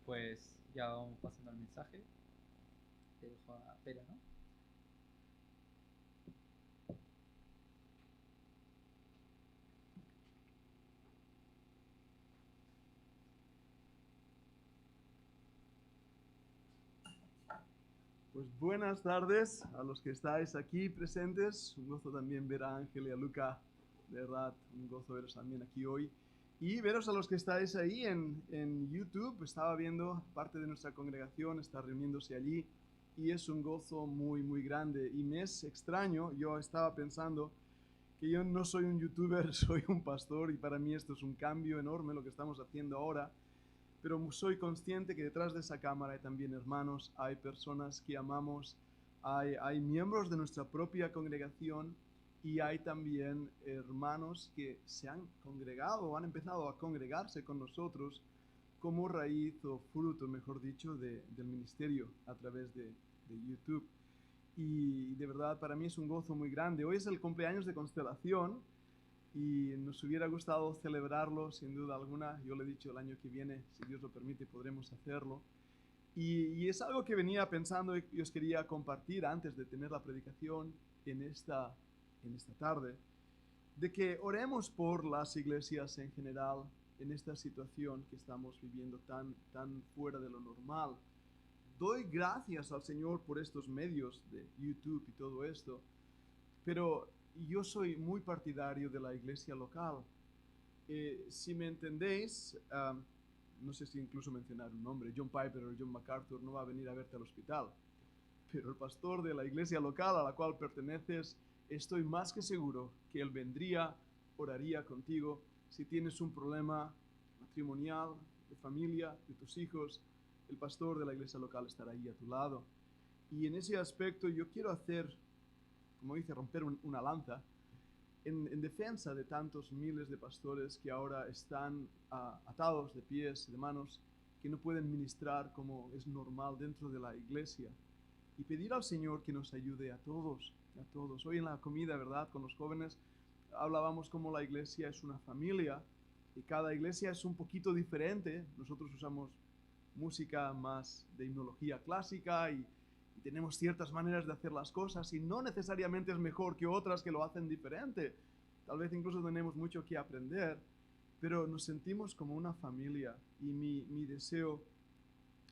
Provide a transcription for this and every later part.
Pues ya vamos pasando al mensaje. Te dejo a Pera, ¿no? Pues buenas tardes a los que estáis aquí presentes. Un gozo también ver a Ángel y a Luca. De verdad, un gozo veros también aquí hoy. Y veros a los que estáis ahí en YouTube. Estaba viendo parte de nuestra congregación, está reuniéndose allí. Y es un gozo muy, muy grande. Y me es extraño, yo estaba pensando que yo no soy un youtuber, soy un pastor. Y para mí esto es un cambio enorme lo que estamos haciendo ahora, pero soy consciente que detrás de esa cámara hay también hermanos, hay personas que amamos, hay miembros de nuestra propia congregación y hay también hermanos que se han congregado o han empezado a congregarse con nosotros como raíz o fruto, mejor dicho, del ministerio a través de YouTube. Y de verdad para mí es un gozo muy grande. Hoy es el cumpleaños de Constelación y nos hubiera gustado celebrarlo sin duda alguna. Yo le he dicho el año que viene, si Dios lo permite, podremos hacerlo. Y es algo que venía pensando y os quería compartir antes de tener la predicación en esta tarde, de que oremos por las iglesias en general en esta situación que estamos viviendo tan fuera de lo normal. Doy gracias al Señor por estos medios de YouTube y todo esto, pero yo soy muy partidario de la iglesia local. Si me entendéis, no sé si incluso mencionar un nombre, John Piper o John MacArthur no va a venir a verte al hospital, pero el pastor de la iglesia local a la cual perteneces, estoy más que seguro que él vendría, oraría contigo. Si tienes un problema matrimonial, de familia, de tus hijos, el pastor de la iglesia local estará ahí a tu lado. Y en ese aspecto yo quiero hacer, como dice, romper una lanza en defensa de tantos miles de pastores que ahora están atados de pies y de manos, que no pueden ministrar como es normal dentro de la iglesia. Y pedir al Señor que nos ayude a todos, a todos. Hoy en la comida, ¿verdad? Con los jóvenes hablábamos como la iglesia es una familia y cada iglesia es un poquito diferente. Nosotros usamos música más de himnología clásica y tenemos ciertas maneras de hacer las cosas y no necesariamente es mejor que otras que lo hacen diferente. Tal vez incluso tenemos mucho que aprender, pero nos sentimos como una familia y mi deseo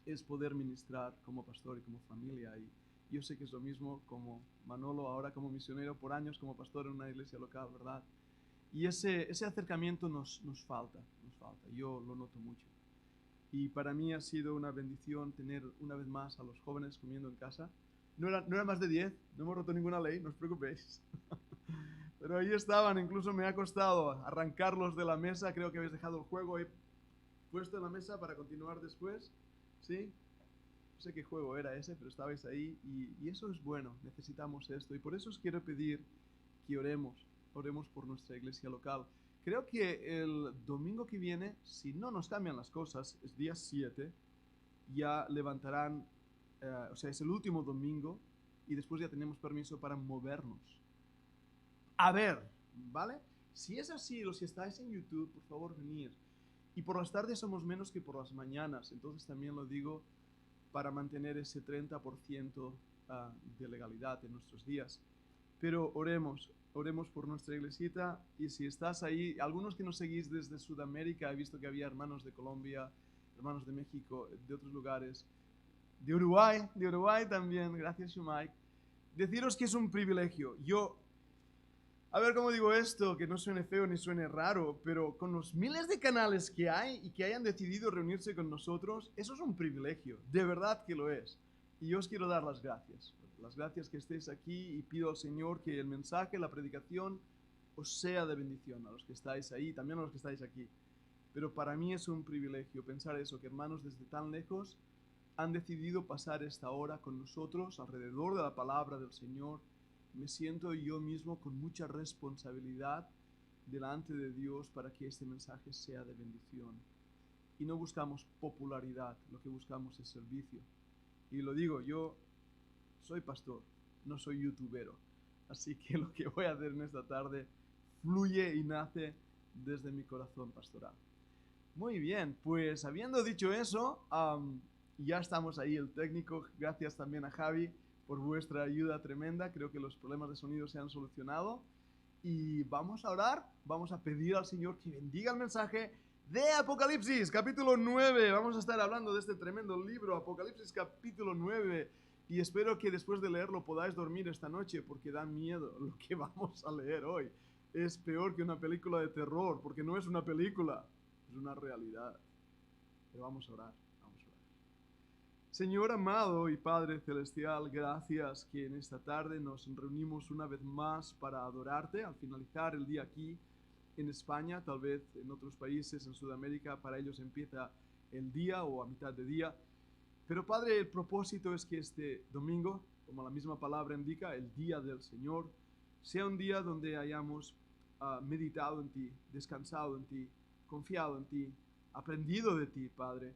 es poder ministrar como pastor y como familia. Y yo sé que es lo mismo como Manolo, ahora como misionero, por años como pastor en una iglesia local, ¿verdad? Y ese acercamiento nos falta, nos falta. Yo lo noto mucho. Y para mí ha sido una bendición tener una vez más a los jóvenes comiendo en casa. No era más de 10, no hemos roto ninguna ley, no os preocupéis. Pero ahí estaban, incluso me ha costado arrancarlos de la mesa. Creo que habéis dejado el juego ahí puesto en la mesa para continuar después. ¿Sí? No sé qué juego era ese, pero estabais ahí y eso es bueno, necesitamos esto. Y por eso os quiero pedir que oremos por nuestra iglesia local. Creo que el domingo que viene, si no nos cambian las cosas, es día 7, ya levantarán, o sea, es el último domingo y después ya tenemos permiso para movernos. A ver, ¿vale? Si es así, los que estáis en YouTube, por favor, venid. Y por las tardes somos menos que por las mañanas, entonces también lo digo para mantener ese 30% de legalidad en nuestros días. Pero oremos por nuestra iglesita y si estás ahí, algunos que nos seguís desde Sudamérica, he visto que había hermanos de Colombia, hermanos de México, de otros lugares, de Uruguay también, gracias Shumai. Deciros que es un privilegio. A ver cómo digo esto, que no suene feo ni suene raro, pero con los miles de canales que hay y que hayan decidido reunirse con nosotros, eso es un privilegio, de verdad que lo es. Y yo os quiero dar las gracias que estéis aquí y pido al Señor que el mensaje, la predicación, os sea de bendición a los que estáis ahí, también a los que estáis aquí. Pero para mí es un privilegio pensar eso, que hermanos desde tan lejos han decidido pasar esta hora con nosotros alrededor de la palabra del Señor. Me siento yo mismo con mucha responsabilidad delante de Dios para que este mensaje sea de bendición. Y no buscamos popularidad, lo que buscamos es servicio. Y lo digo, yo soy pastor, no soy youtubero. Así que lo que voy a hacer en esta tarde fluye y nace desde mi corazón pastoral. Muy bien, pues habiendo dicho eso, ya estamos ahí, el técnico. Gracias también a Javi por vuestra ayuda tremenda. Creo que los problemas de sonido se han solucionado. Y vamos a orar, vamos a pedir al Señor que bendiga el mensaje de Apocalipsis, capítulo 9. Vamos a estar hablando de este tremendo libro, Apocalipsis, capítulo 9. Y espero que después de leerlo podáis dormir esta noche, porque da miedo lo que vamos a leer hoy. Es peor que una película de terror, porque no es una película, es una realidad. Pero vamos a orar, vamos a orar. Señor amado y Padre celestial, gracias que en esta tarde nos reunimos una vez más para adorarte al finalizar el día aquí en España, tal vez en otros países en Sudamérica, para ellos empieza el día o a mitad de día. Pero Padre, el propósito es que este domingo, como la misma palabra indica, el día del Señor, sea un día donde hayamos meditado en ti, descansado en ti, confiado en ti, aprendido de ti, Padre.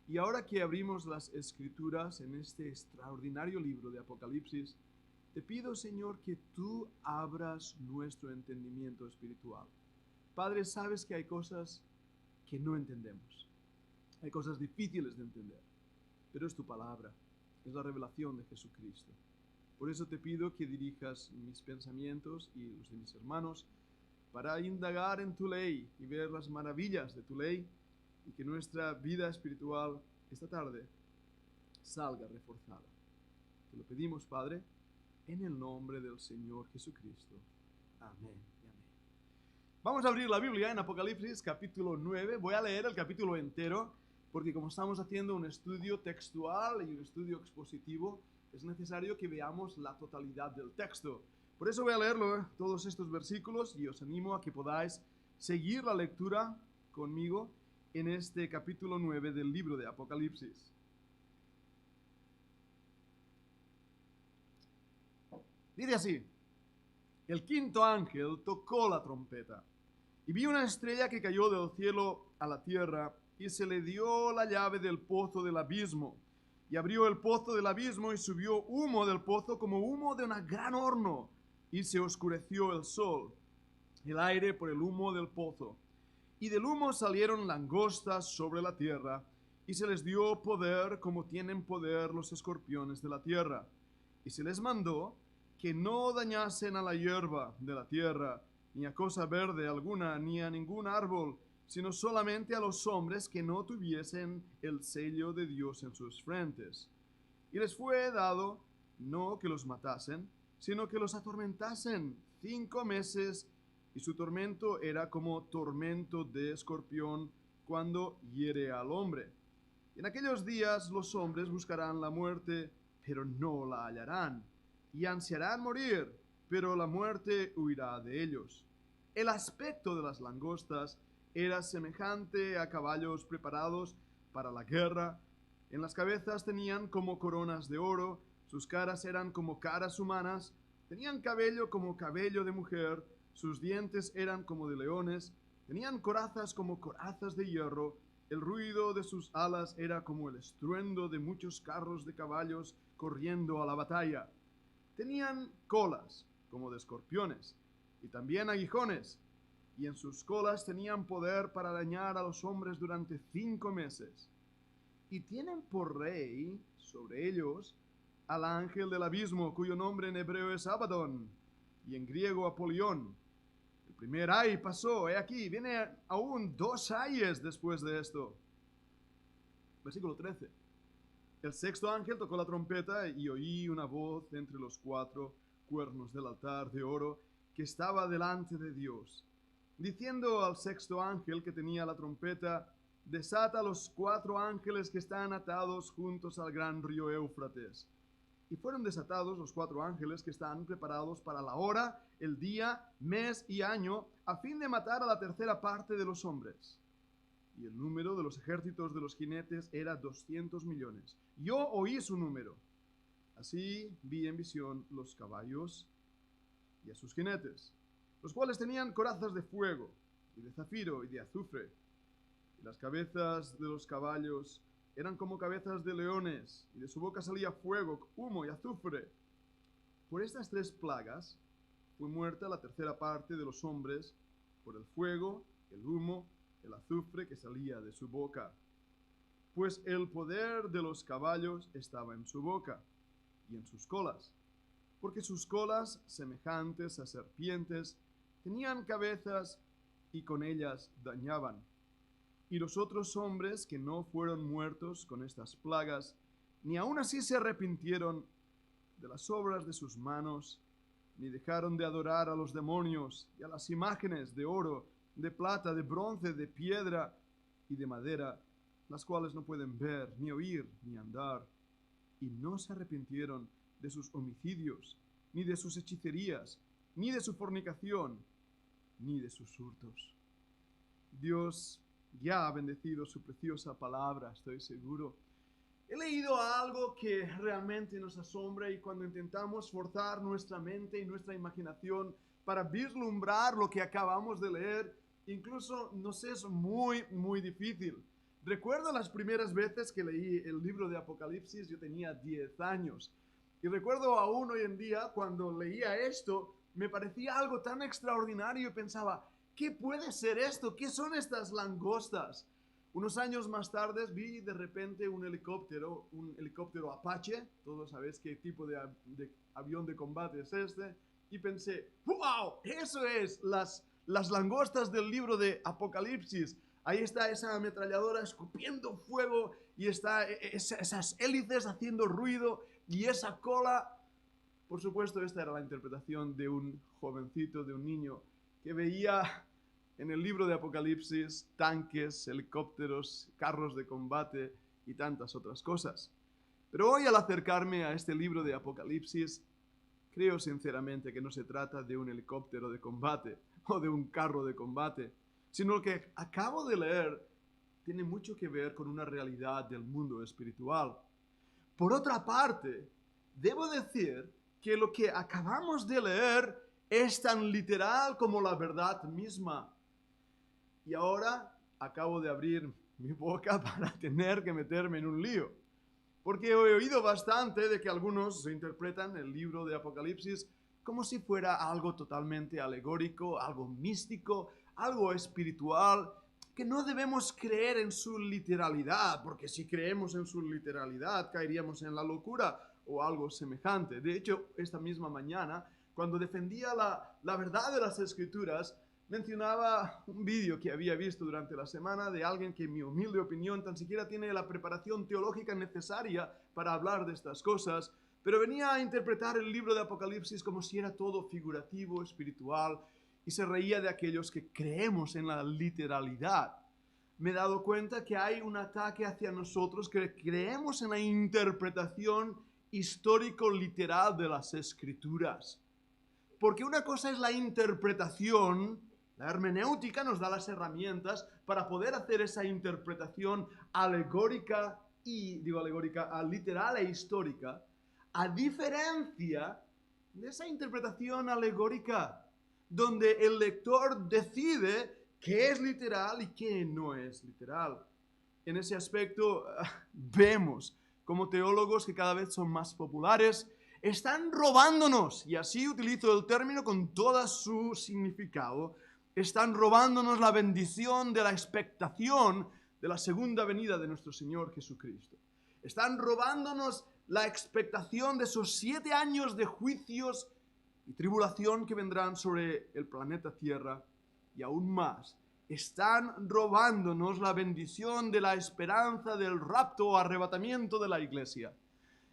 Y ahora que abrimos las Escrituras en este extraordinario libro de Apocalipsis, te pido, Señor, que tú abras nuestro entendimiento espiritual. Padre, sabes que hay cosas que no entendemos. Hay cosas difíciles de entender. Pero es tu palabra, es la revelación de Jesucristo. Por eso te pido que dirijas mis pensamientos y los de mis hermanos para indagar en tu ley y ver las maravillas de tu ley, y que nuestra vida espiritual esta tarde salga reforzada. Te lo pedimos, Padre, en el nombre del Señor Jesucristo. Amén y amén. Vamos a abrir la Biblia en Apocalipsis capítulo 9. Voy a leer el capítulo entero, porque como estamos haciendo un estudio textual y un estudio expositivo, es necesario que veamos la totalidad del texto. Por eso voy a leerlo, todos estos versículos, y os animo a que podáis seguir la lectura conmigo en este capítulo 9 del libro de Apocalipsis. Dice así: el quinto ángel tocó la trompeta, y vi una estrella que cayó del cielo a la tierra, y se le dio la llave del pozo del abismo. Y abrió el pozo del abismo, y subió humo del pozo como humo de un gran horno, y se oscureció el sol, el aire por el humo del pozo. Y del humo salieron langostas sobre la tierra, y se les dio poder como tienen poder los escorpiones de la tierra. Y se les mandó que no dañasen a la hierba de la tierra, ni a cosa verde alguna, ni a ningún árbol, sino solamente a los hombres que no tuviesen el sello de Dios en sus frentes. Y les fue dado no que los matasen, sino que los atormentasen 5 meses, y su tormento era como tormento de escorpión cuando hiere al hombre. En aquellos días los hombres buscarán la muerte, pero no la hallarán, y ansiarán morir, pero la muerte huirá de ellos. El aspecto de las langostas era semejante a caballos preparados para la guerra. En las cabezas tenían como coronas de oro, sus caras eran como caras humanas, tenían cabello como cabello de mujer, sus dientes eran como de leones, tenían corazas como corazas de hierro, el ruido de sus alas era como el estruendo de muchos carros de caballos corriendo a la batalla. Tenían colas como de escorpiones, y también aguijones, y en sus colas tenían poder para dañar a los hombres durante 5 meses. Y tienen por rey sobre ellos al ángel del abismo, cuyo nombre en hebreo es Abadón, y en griego Apolión. El primer ay pasó, he aquí, viene aún 2 ayes después de esto. Versículo 13. El sexto ángel tocó la trompeta, y oí una voz entre los 4 cuernos del altar de oro que estaba delante de Dios, diciendo al sexto ángel que tenía la trompeta: desata los 4 ángeles que están atados juntos al gran río Éufrates. Y fueron desatados los 4 ángeles que están preparados para la hora, el día, mes y año, a fin de matar a la tercera parte de los hombres. Y el número de los ejércitos de los jinetes era 200 millones. Yo oí su número. Así vi en visión los caballos y a sus jinetes, los cuales tenían corazas de fuego, y de zafiro, y de azufre. Y las cabezas de los caballos eran como cabezas de leones, y de su boca salía fuego, humo y azufre. Por estas 3 plagas fue muerta la tercera parte de los hombres, por el fuego, el humo el azufre que salía de su boca. Pues el poder de los caballos estaba en su boca y en sus colas, porque sus colas, semejantes a serpientes, tenían cabezas y con ellas dañaban. Y los otros hombres que no fueron muertos con estas plagas, ni aun así se arrepintieron de las obras de sus manos, ni dejaron de adorar a los demonios y a las imágenes de oro, de plata, de bronce, de piedra y de madera, las cuales no pueden ver, ni oír, ni andar. Y no se arrepintieron de sus homicidios, ni de sus hechicerías, ni de su fornicación, ni de sus hurtos. Dios ya ha bendecido su preciosa palabra, estoy seguro. He leído algo que realmente nos asombra y cuando intentamos forzar nuestra mente y nuestra imaginación para vislumbrar lo que acabamos de leer, incluso nos es muy difícil. Recuerdo las primeras veces que leí el libro de Apocalipsis, yo tenía 10 años. Y recuerdo aún hoy en día, cuando leía esto, me parecía algo tan extraordinario y pensaba, ¿qué puede ser esto? ¿Qué son estas langostas? Unos años más tarde vi de repente un helicóptero Apache, todos sabéis qué tipo de avión de combate es este, y pensé, ¡wow! Eso es las langostas del libro de Apocalipsis. Ahí está esa ametralladora escupiendo fuego y está esas hélices haciendo ruido y esa cola. Por supuesto, esta era la interpretación de un jovencito, de un niño, que veía en el libro de Apocalipsis tanques, helicópteros, carros de combate y tantas otras cosas. Pero hoy al acercarme a este libro de Apocalipsis, creo sinceramente que no se trata de un helicóptero de combate o de un carro de combate, sino que acabo de leer tiene mucho que ver con una realidad del mundo espiritual. Por otra parte, debo decir que lo que acabamos de leer es tan literal como la verdad misma. Y ahora acabo de abrir mi boca para tener que meterme en un lío. Porque he oído bastante de que algunos interpretan el libro de Apocalipsis como si fuera algo totalmente alegórico, algo místico, algo espiritual, que no debemos creer en su literalidad, porque si creemos en su literalidad caeríamos en la locura o algo semejante. De hecho, esta misma mañana, cuando defendía la verdad de las Escrituras, mencionaba un vídeo que había visto durante la semana de alguien que, en mi humilde opinión, tan siquiera tiene la preparación teológica necesaria para hablar de estas cosas, pero venía a interpretar el libro de Apocalipsis como si era todo figurativo, espiritual, y se reía de aquellos que creemos en la literalidad. Me he dado cuenta que hay un ataque hacia nosotros que creemos en la interpretación histórico-literal de las Escrituras. Porque una cosa es la interpretación, la hermenéutica nos da las herramientas para poder hacer esa interpretación literal e histórica, a diferencia de esa interpretación alegórica, donde el lector decide qué es literal y qué no es literal. En ese aspecto vemos como teólogos que cada vez son más populares están robándonos, y así utilizo el término con todo su significado, están robándonos la bendición de la expectación de la segunda venida de nuestro Señor Jesucristo. Están robándonos la expectación de esos 7 años de juicios y tribulación que vendrán sobre el planeta Tierra, y aún más, están robándonos la bendición de la esperanza del rapto o arrebatamiento de la iglesia.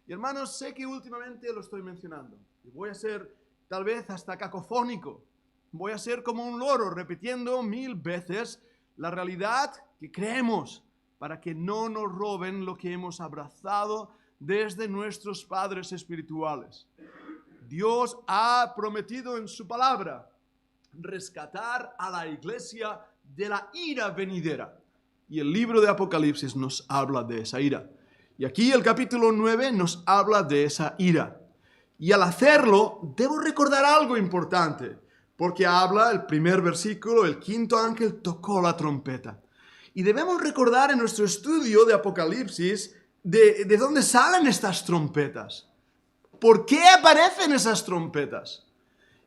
Y hermanos, sé que últimamente lo estoy mencionando, y voy a ser tal vez hasta cacofónico, voy a ser como un loro repitiendo 1000 veces la realidad que creemos, para que no nos roben lo que hemos abrazado desde nuestros padres espirituales. Dios ha prometido en su palabra rescatar a la iglesia de la ira venidera. Y el libro de Apocalipsis nos habla de esa ira. Y aquí el capítulo 9 nos habla de esa ira. Y al hacerlo, debo recordar algo importante, porque habla el primer versículo, el 5º ángel tocó la trompeta. Y debemos recordar en nuestro estudio de Apocalipsis de dónde salen estas trompetas. ¿Por qué aparecen esas trompetas?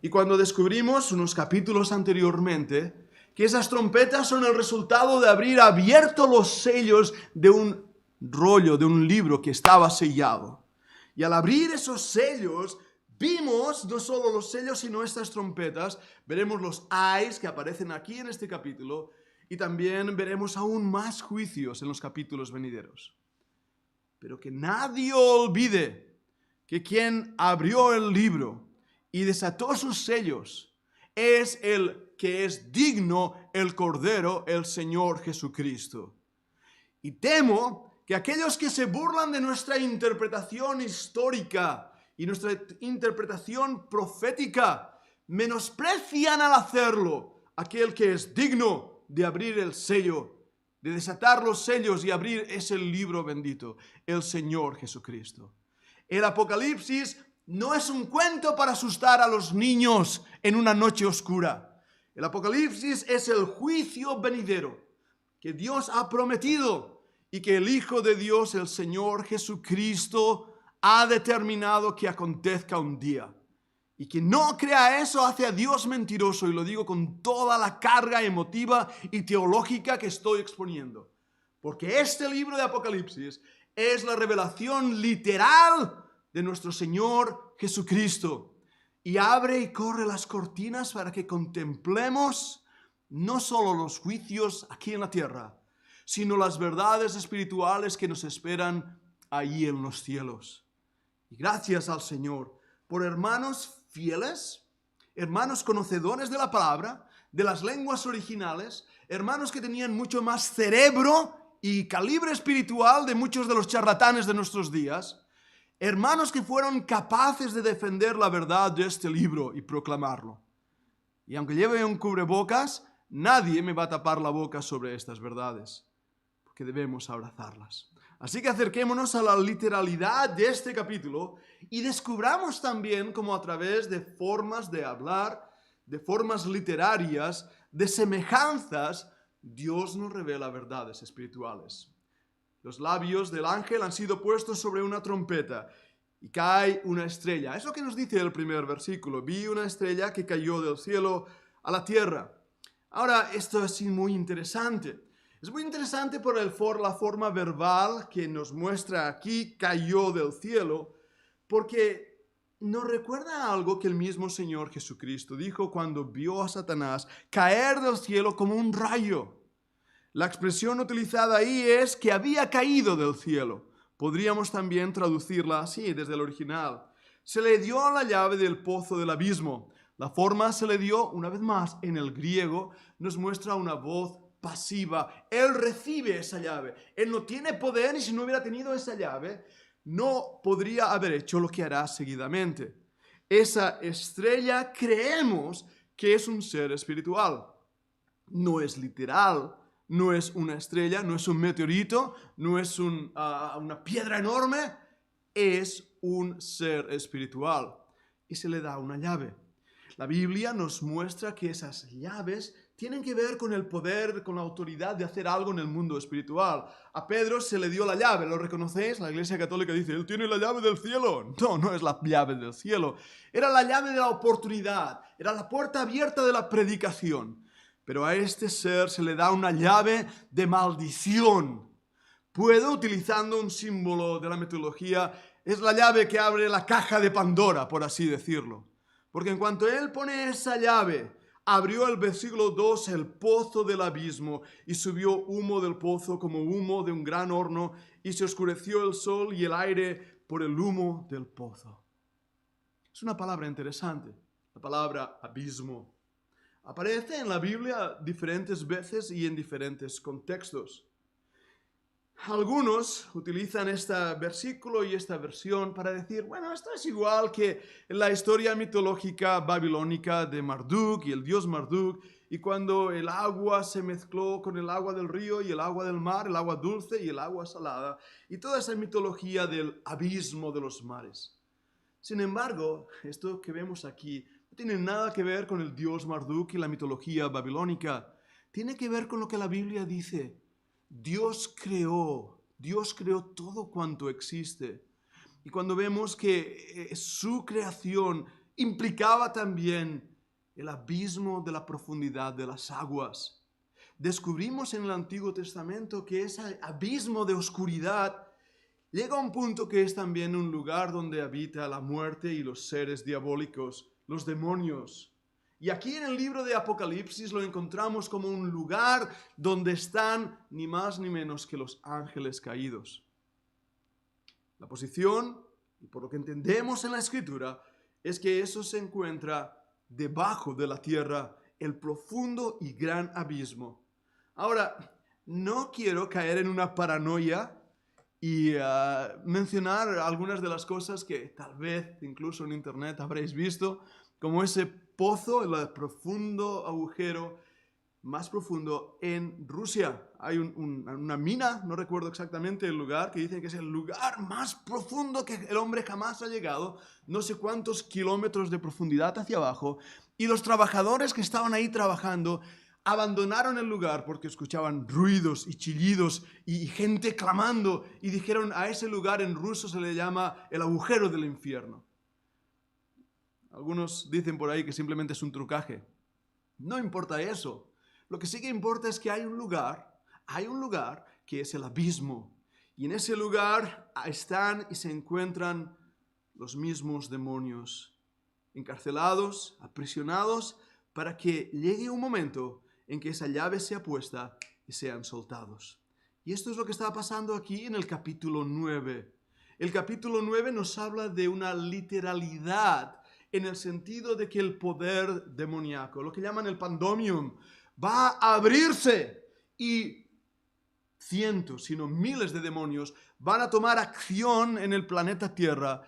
Y cuando descubrimos unos capítulos anteriormente que esas trompetas son el resultado de abrir abierto los sellos de un rollo, de un libro que estaba sellado. Y al abrir esos sellos, vimos no solo los sellos, sino estas trompetas. Veremos los ayes que aparecen aquí en este capítulo, y también veremos aún más juicios en los capítulos venideros. Pero que nadie olvide que quien abrió el libro y desató sus sellos es el que es digno, el Cordero, el Señor Jesucristo. Y temo que aquellos que se burlan de nuestra interpretación histórica y nuestra interpretación profética menosprecian al hacerlo aquel que es digno de abrir el sello, de desatar los sellos y abrir ese libro bendito, el Señor Jesucristo. El Apocalipsis no es un cuento para asustar a los niños en una noche oscura. El Apocalipsis es el juicio venidero que Dios ha prometido y que el Hijo de Dios, el Señor Jesucristo, ha determinado que acontezca un día. Y quien no crea eso hace a Dios mentiroso, y lo digo con toda la carga emotiva y teológica que estoy exponiendo. Porque este libro de Apocalipsis es la revelación literal de nuestro Señor Jesucristo. Y abre y corre las cortinas para que contemplemos no solo los juicios aquí en la tierra, sino las verdades espirituales que nos esperan allí en los cielos. Y gracias al Señor por hermanos fieles, hermanos conocedores de la palabra, de las lenguas originales, hermanos que tenían mucho más cerebro y calibre espiritual de muchos de los charlatanes de nuestros días, hermanos que fueron capaces de defender la verdad de este libro y proclamarlo. Y aunque lleve un cubrebocas, nadie me va a tapar la boca sobre estas verdades, porque debemos abrazarlas. Así que acerquémonos a la literalidad de este capítulo y descubramos también cómo a través de formas de hablar, de formas literarias, de semejanzas, Dios nos revela verdades espirituales. Los labios del ángel han sido puestos sobre una trompeta y cae una estrella. Es lo que nos dice el primer versículo. Vi una estrella que cayó del cielo a la tierra. Ahora, esto es muy interesante. Es muy interesante por la forma verbal que nos muestra aquí, cayó del cielo, porque nos recuerda algo que el mismo Señor Jesucristo dijo cuando vio a Satanás caer del cielo como un rayo. La expresión utilizada ahí es que había caído del cielo. Podríamos también traducirla así, desde el original. Se le dio la llave del pozo del abismo. La forma se le dio, una vez más, en el griego, nos muestra una voz pasiva. Él recibe esa llave. Él no tiene poder, y si no hubiera tenido esa llave, no podría haber hecho lo que hará seguidamente. Esa estrella creemos que es un ser espiritual. No es literal. No es una estrella, no es un meteorito, no es una piedra enorme, es un ser espiritual. Y se le da una llave. La Biblia nos muestra que esas llaves tienen que ver con el poder, con la autoridad de hacer algo en el mundo espiritual. A Pedro se le dio la llave, ¿lo reconocéis? La Iglesia Católica dice, él tiene la llave del cielo. No, no es la llave del cielo. Era la llave de la oportunidad, era la puerta abierta de la predicación. Pero a este ser se le da una llave de maldición. Puedo, utilizando un símbolo de la mitología, es la llave que abre la caja de Pandora, por así decirlo. Porque en cuanto él pone esa llave, abrió el versículo 2 el pozo del abismo y subió humo del pozo como humo de un gran horno y se oscureció el sol y el aire por el humo del pozo. Es una palabra interesante, la palabra abismo. Aparece en la Biblia diferentes veces y en diferentes contextos. Algunos utilizan este versículo y esta versión para decir, bueno, esto es igual que en la historia mitológica babilónica de Marduk y el dios Marduk, y cuando el agua se mezcló con el agua del río y el agua del mar, el agua dulce y el agua salada, y toda esa mitología del abismo de los mares. Sin embargo, esto que vemos aquí no tiene nada que ver con el dios Marduk y la mitología babilónica. Tiene que ver con lo que la Biblia dice. Dios creó todo cuanto existe. Y cuando vemos que su creación implicaba también el abismo de la profundidad de las aguas. Descubrimos en el Antiguo Testamento que ese abismo de oscuridad llega a un punto que es también un lugar donde habita la muerte y los seres diabólicos, los demonios. Y aquí en el libro de Apocalipsis lo encontramos como un lugar donde están ni más ni menos que los ángeles caídos. La posición, y por lo que entendemos en la Escritura, es que eso se encuentra debajo de la tierra, el profundo y gran abismo. Ahora, no quiero caer en una paranoia y mencionar algunas de las cosas que tal vez incluso en internet habréis visto, como ese pozo, el profundo agujero más profundo en Rusia. Hay una mina, no recuerdo exactamente el lugar, que dicen que es el lugar más profundo que el hombre jamás ha llegado, no sé cuántos kilómetros de profundidad hacia abajo, y los trabajadores que estaban ahí trabajando abandonaron el lugar porque escuchaban ruidos y chillidos y gente clamando, y dijeron a ese lugar en ruso se le llama el agujero del infierno. Algunos dicen por ahí que simplemente es un trucaje. No importa eso. Lo que sí que importa es que hay un lugar que es el abismo. Y en ese lugar están y se encuentran los mismos demonios, encarcelados, aprisionados, para que llegue un momento en que esa llave sea puesta y sean soltados. Y esto es lo que está pasando aquí en el capítulo 9. El capítulo 9 nos habla de una literalidad en el sentido de que el poder demoníaco, lo que llaman el pandemium, va a abrirse y cientos, sino miles de demonios van a tomar acción en el planeta Tierra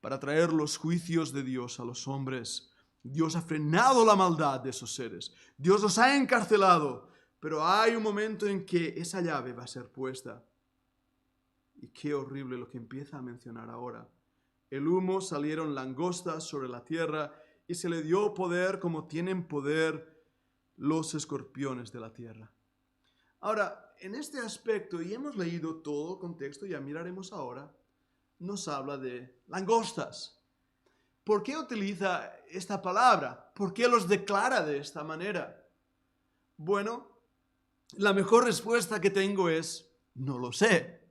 para traer los juicios de Dios a los hombres. Dios ha frenado la maldad de esos seres. Dios los ha encarcelado, pero hay un momento en que esa llave va a ser puesta. Y qué horrible lo que empieza a mencionar ahora. El humo, salieron langostas sobre la tierra y se le dio poder como tienen poder los escorpiones de la tierra. Ahora, en este aspecto, y hemos leído todo el contexto, ya miraremos ahora, nos habla de langostas. ¿Por qué utiliza esta palabra? ¿Por qué los declara de esta manera? Bueno, la mejor respuesta que tengo es, no lo sé.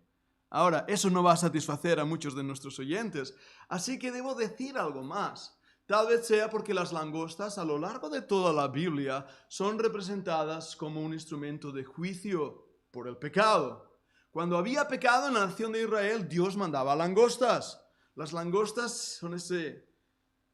Ahora, eso no va a satisfacer a muchos de nuestros oyentes, así que debo decir algo más. Tal vez sea porque las langostas a lo largo de toda la Biblia son representadas como un instrumento de juicio por el pecado. Cuando había pecado en la nación de Israel, Dios mandaba langostas. Las langostas son ese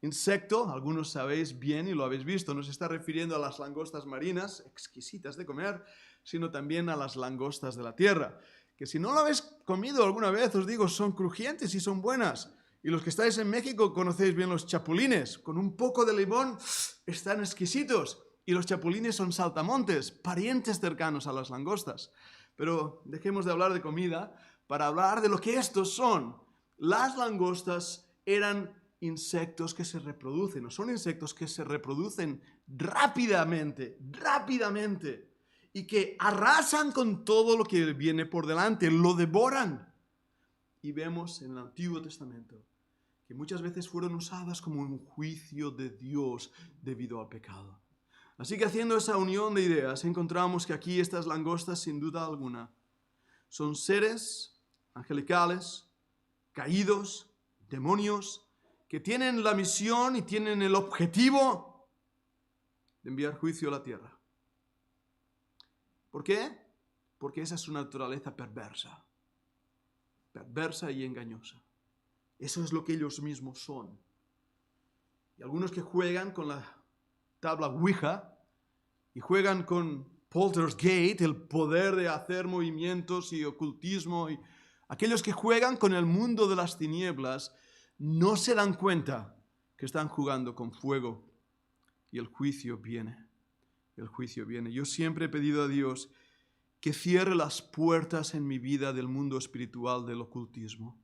insecto, algunos sabéis bien y lo habéis visto, no se está refiriendo a las langostas marinas, exquisitas de comer, sino también a las langostas de la tierra, que si no lo habéis comido alguna vez, os digo, son crujientes y son buenas. Y los que estáis en México conocéis bien los chapulines, con un poco de limón están exquisitos. Y los chapulines son saltamontes, parientes cercanos a las langostas. Pero dejemos de hablar de comida para hablar de lo que estos son. Las langostas eran insectos que se reproducen, o son insectos que se reproducen rápidamente, y que arrasan con todo lo que viene por delante, lo devoran. Y vemos en el Antiguo Testamento que muchas veces fueron usadas como un juicio de Dios debido al pecado. Así que haciendo esa unión de ideas, encontramos que aquí estas langostas, sin duda alguna, son seres angelicales, caídos, demonios, que tienen la misión y tienen el objetivo de enviar juicio a la tierra. ¿Por qué? Porque esa es su naturaleza perversa y engañosa. Eso es lo que ellos mismos son. Y algunos que juegan con la tabla Ouija y juegan con Poltergeist, el poder de hacer movimientos y ocultismo, y aquellos que juegan con el mundo de las tinieblas no se dan cuenta que están jugando con fuego y el juicio viene. El juicio viene. Yo siempre he pedido a Dios que cierre las puertas en mi vida del mundo espiritual del ocultismo.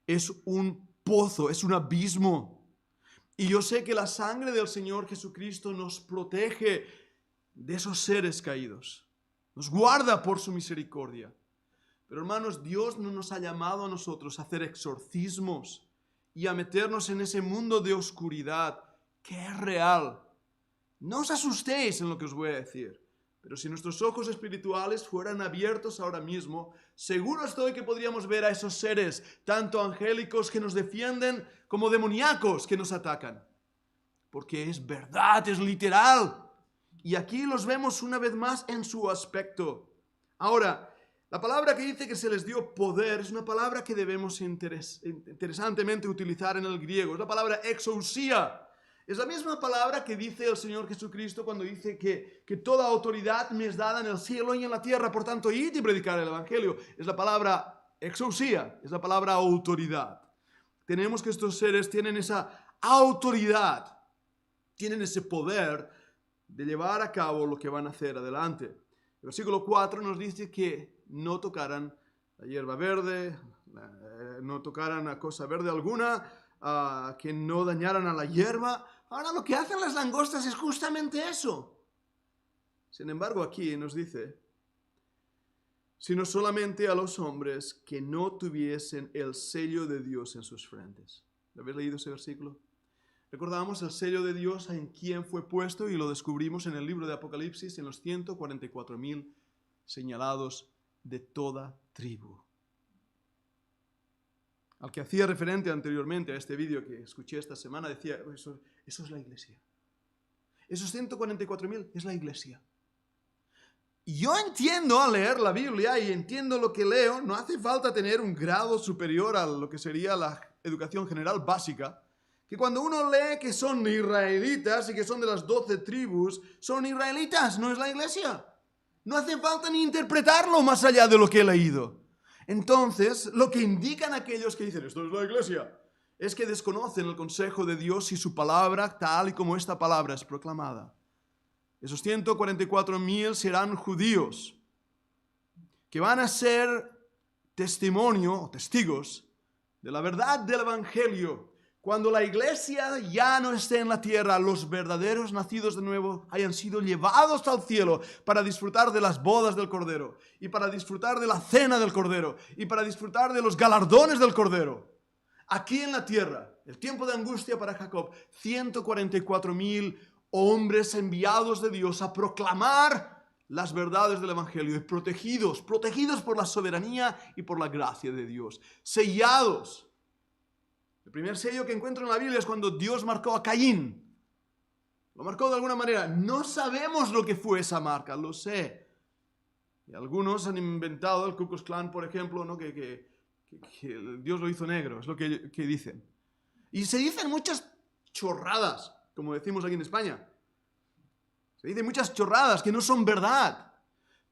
Es un pozo, es un abismo. Y yo sé que la sangre del Señor Jesucristo nos protege de esos seres caídos. Nos guarda por su misericordia. Pero hermanos, Dios no nos ha llamado a nosotros a hacer exorcismos y a meternos en ese mundo de oscuridad que es real. No os asustéis en lo que os voy a decir. Pero si nuestros ojos espirituales fueran abiertos ahora mismo, seguro estoy que podríamos ver a esos seres, tanto angélicos que nos defienden, como demoníacos que nos atacan. Porque es verdad, es literal. Y aquí los vemos una vez más en su aspecto. Ahora, la palabra que dice que se les dio poder es una palabra que debemos interesantemente utilizar en el griego. Es la palabra exousia. Es la misma palabra que dice el Señor Jesucristo cuando dice que toda autoridad me es dada en el cielo y en la tierra. Por tanto, id y predicar el Evangelio. Es la palabra exousia, es la palabra autoridad. Tenemos que estos seres tienen esa autoridad, tienen ese poder de llevar a cabo lo que van a hacer adelante. El versículo 4 nos dice que no tocaran la hierba verde, no tocaran a cosa verde alguna, que no dañaran a la hierba. Ahora lo que hacen las langostas es justamente eso. Sin embargo, aquí nos dice, sino solamente a los hombres que no tuviesen el sello de Dios en sus frentes. ¿Habéis leído ese versículo? Recordábamos el sello de Dios en quién fue puesto y lo descubrimos en el libro de Apocalipsis en los 144.000 señalados de toda tribu. Al que hacía referente anteriormente a este vídeo que escuché esta semana, decía, eso es la iglesia. Esos 144.000 es la iglesia. Y yo entiendo al leer la Biblia y entiendo lo que leo, no hace falta tener un grado superior a lo que sería la educación general básica, que cuando uno lee que son israelitas y que son de las 12 tribus, son israelitas, no es la iglesia. No hace falta ni interpretarlo más allá de lo que he leído. Entonces, lo que indican aquellos que dicen, esto es la iglesia, es que desconocen el consejo de Dios y su palabra tal y como esta palabra es proclamada. Esos 144.000 serán judíos que van a ser testimonio o testigos de la verdad del Evangelio. Cuando la iglesia ya no esté en la tierra, los verdaderos nacidos de nuevo hayan sido llevados al cielo para disfrutar de las bodas del Cordero y para disfrutar de la cena del Cordero y para disfrutar de los galardones del Cordero. Aquí en la tierra, el tiempo de angustia para Jacob, 144.000 hombres enviados de Dios a proclamar las verdades del Evangelio y protegidos por la soberanía y por la gracia de Dios, sellados. El primer sello que encuentro en la Biblia es cuando Dios marcó a Caín. Lo marcó de alguna manera. No sabemos lo que fue esa marca, lo sé. Y algunos han inventado, el Ku Klux Klan, por ejemplo, ¿no? que Dios lo hizo negro, es lo que dicen. Y se dicen muchas chorradas, como decimos aquí en España. Se dicen muchas chorradas que no son verdad.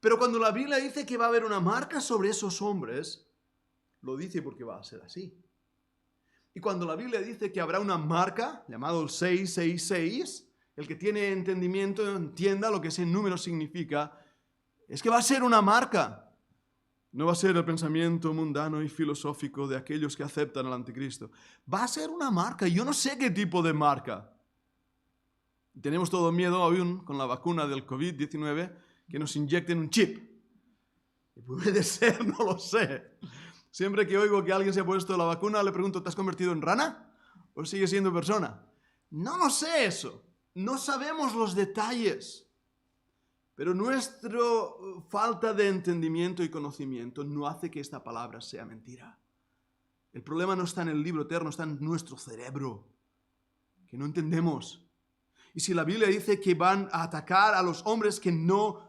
Pero cuando la Biblia dice que va a haber una marca sobre esos hombres, lo dice porque va a ser así. Y cuando la Biblia dice que habrá una marca, llamado el 666, el que tiene entendimiento entienda lo que ese número significa, es que va a ser una marca. No va a ser el pensamiento mundano y filosófico de aquellos que aceptan al anticristo. Va a ser una marca. Yo no sé qué tipo de marca. Tenemos todo miedo aún con la vacuna del COVID-19 que nos inyecten un chip. Y puede ser, no lo sé. Siempre que oigo que alguien se ha puesto la vacuna, le pregunto, ¿te has convertido en rana? ¿O sigues siendo persona? No lo sé eso. No sabemos los detalles. Pero nuestra falta de entendimiento y conocimiento no hace que esta palabra sea mentira. El problema no está en el libro eterno, está en nuestro cerebro, que no entendemos. Y si la Biblia dice que van a atacar a los hombres que no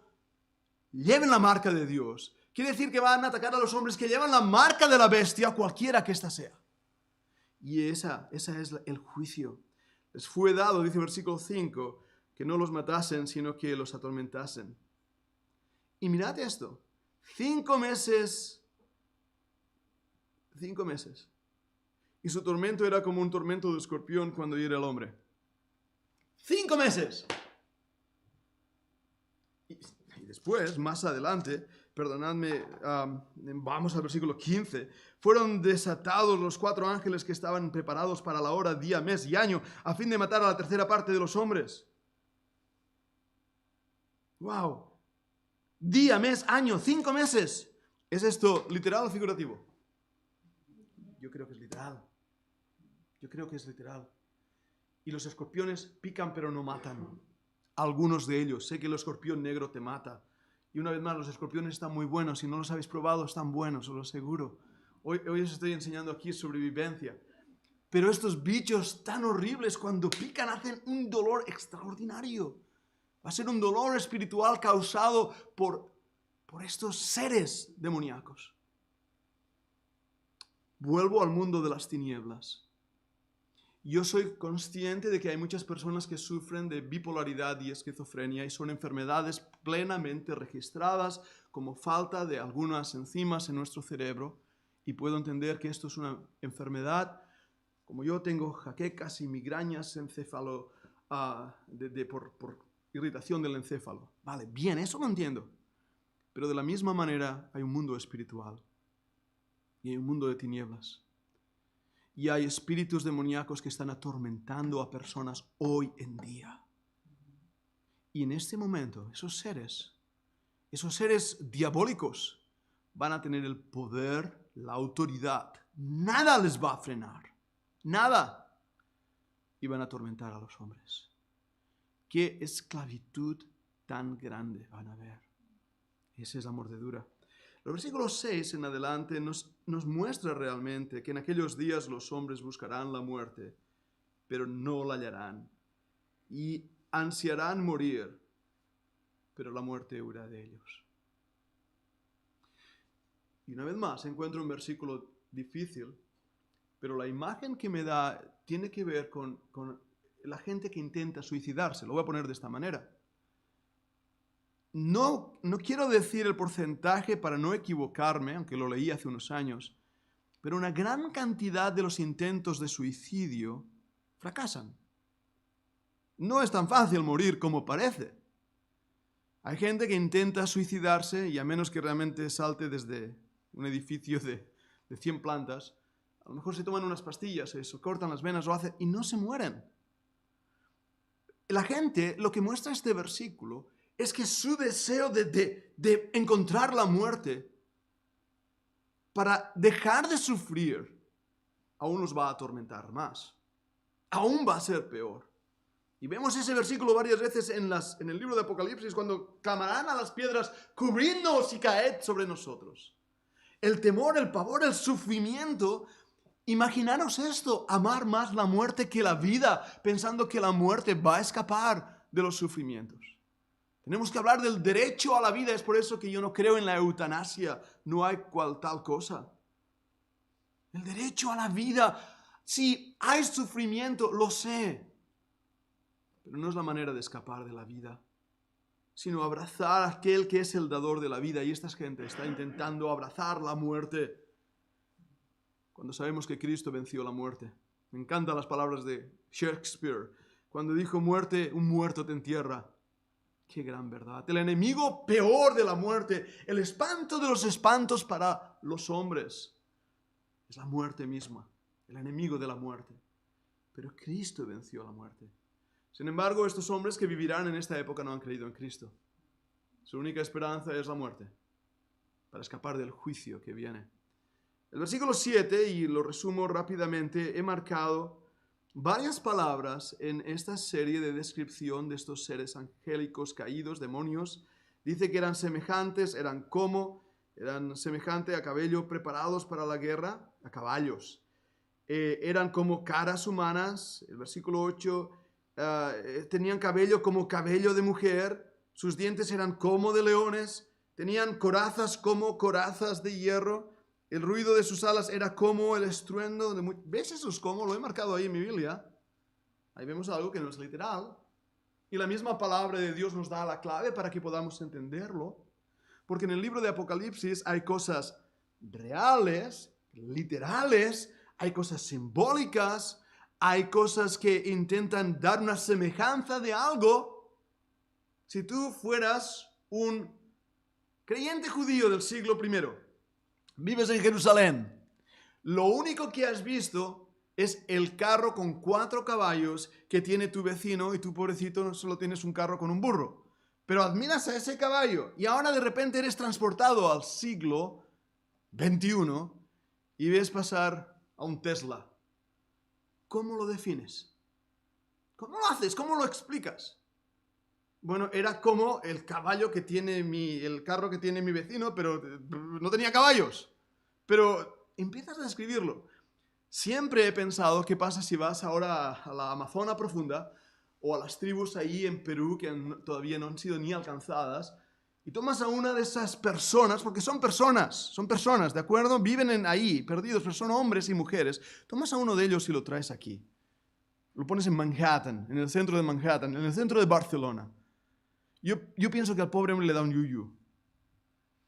lleven la marca de Dios, quiere decir que van a atacar a los hombres que llevan la marca de la bestia, cualquiera que ésta sea. Y esa es el juicio. Les fue dado, dice el versículo 5, que no los matasen, sino que los atormentasen. Y mirad esto. 5 meses. Y su tormento era como un tormento de escorpión cuando hiere el hombre. 5 meses. Y después, más adelante, perdonadme, vamos al versículo 15. Fueron desatados los 4 ángeles que estaban preparados para la hora, día, mes y año, a fin de matar a la tercera parte de los hombres. ¡Wow! Día, mes, año, 5 meses. ¿Es esto literal o figurativo? Yo creo que es literal. Y los escorpiones pican pero no matan. algunos de ellos. Sé que el escorpión negro te mata. Y una vez más, los escorpiones están muy buenos. Si no los habéis probado, están buenos, os lo aseguro. Hoy os estoy enseñando aquí sobrevivencia. Pero estos bichos tan horribles, cuando pican, hacen un dolor extraordinario. Va a ser un dolor espiritual causado por estos seres demoníacos. Vuelvo al mundo de las tinieblas. Yo soy consciente de que hay muchas personas que sufren de bipolaridad y esquizofrenia y son enfermedades plenamente registradas como falta de algunas enzimas en nuestro cerebro, y puedo entender que esto es una enfermedad. Como yo tengo jaquecas y migrañas por irritación del encéfalo. Vale, bien, eso lo entiendo. Pero de la misma manera hay un mundo espiritual y hay un mundo de tinieblas. Y hay espíritus demoníacos que están atormentando a personas hoy en día. Y en este momento, esos seres diabólicos van a tener el poder, la autoridad. Nada les va a frenar. Nada. Y van a atormentar a los hombres. Qué esclavitud tan grande van a ver. Esa es la mordedura. El versículo 6 en adelante nos muestra realmente que en aquellos días los hombres buscarán la muerte, pero no la hallarán. Y ansiarán morir, pero la muerte huirá de ellos. Y una vez más encuentro un versículo difícil, pero la imagen que me da tiene que ver con la gente que intenta suicidarse. Lo voy a poner de esta manera. No quiero decir el porcentaje para no equivocarme, aunque lo leí hace unos años, pero una gran cantidad de los intentos de suicidio fracasan. No es tan fácil morir como parece. Hay gente que intenta suicidarse y a menos que realmente salte desde un edificio de 100 plantas, a lo mejor se toman unas pastillas, se cortan las venas, lo hacen y no se mueren. La gente, lo que muestra este versículo, es que su deseo de encontrar la muerte para dejar de sufrir aún los va a atormentar más. Aún va a ser peor. Y vemos ese versículo varias veces en el libro de Apocalipsis cuando clamarán a las piedras, cubridnos y caed sobre nosotros. El temor, el pavor, el sufrimiento. Imaginaros esto, amar más la muerte que la vida, pensando que la muerte va a escapar de los sufrimientos. Tenemos que hablar del derecho a la vida, es por eso que yo no creo en la eutanasia, no hay cual tal cosa. El derecho a la vida, si hay sufrimiento, lo sé, pero no es la manera de escapar de la vida, sino abrazar a aquel que es el dador de la vida, y esta gente está intentando abrazar la muerte, cuando sabemos que Cristo venció la muerte. Me encantan las palabras de Shakespeare, cuando dijo muerte, un muerto te entierra. Qué gran verdad. El enemigo peor de la muerte, el espanto de los espantos para los hombres, es la muerte misma, el enemigo de la muerte. Pero Cristo venció la muerte. Sin embargo, estos hombres que vivirán en esta época no han creído en Cristo. Su única esperanza es la muerte, para escapar del juicio que viene. El versículo 7, y lo resumo rápidamente, he marcado varias palabras en esta serie de descripción de estos seres angélicos caídos, demonios. Dice que eran semejantes a cabello preparados para la guerra, a caballos. Eran como caras humanas. El versículo 8, tenían cabello como cabello de mujer, sus dientes eran como de leones, tenían corazas como corazas de hierro. El ruido de sus alas era como el estruendo de... ¿Ves eso es como? Lo he marcado ahí en mi Biblia. Ahí vemos algo que no es literal. Y la misma palabra de Dios nos da la clave para que podamos entenderlo. Porque en el libro de Apocalipsis hay cosas reales, literales, hay cosas simbólicas, hay cosas que intentan dar una semejanza de algo. Si tú fueras un creyente judío del siglo I, vives en Jerusalén, lo único que has visto es el carro con 4 caballos que tiene tu vecino y tú, pobrecito, solo tienes un carro con un burro. Pero admiras a ese caballo y ahora de repente eres transportado al siglo XXI y ves pasar a un Tesla. ¿Cómo lo defines? ¿Cómo lo haces? ¿Cómo lo explicas? bueno, era como el caballo que tiene el carro que tiene mi vecino, pero no tenía caballos. Pero empiezas a describirlo. Siempre he pensado, ¿qué pasa si vas ahora a la Amazona profunda o a las tribus ahí en Perú que todavía no han sido ni alcanzadas y tomas a una de esas personas, porque son personas, ¿de acuerdo? Viven ahí, perdidos, pero son hombres y mujeres. Tomas a uno de ellos y lo traes aquí. Lo pones en Manhattan, en el centro de Manhattan, en el centro de Barcelona. Yo pienso que al pobre hombre le da un yuyu.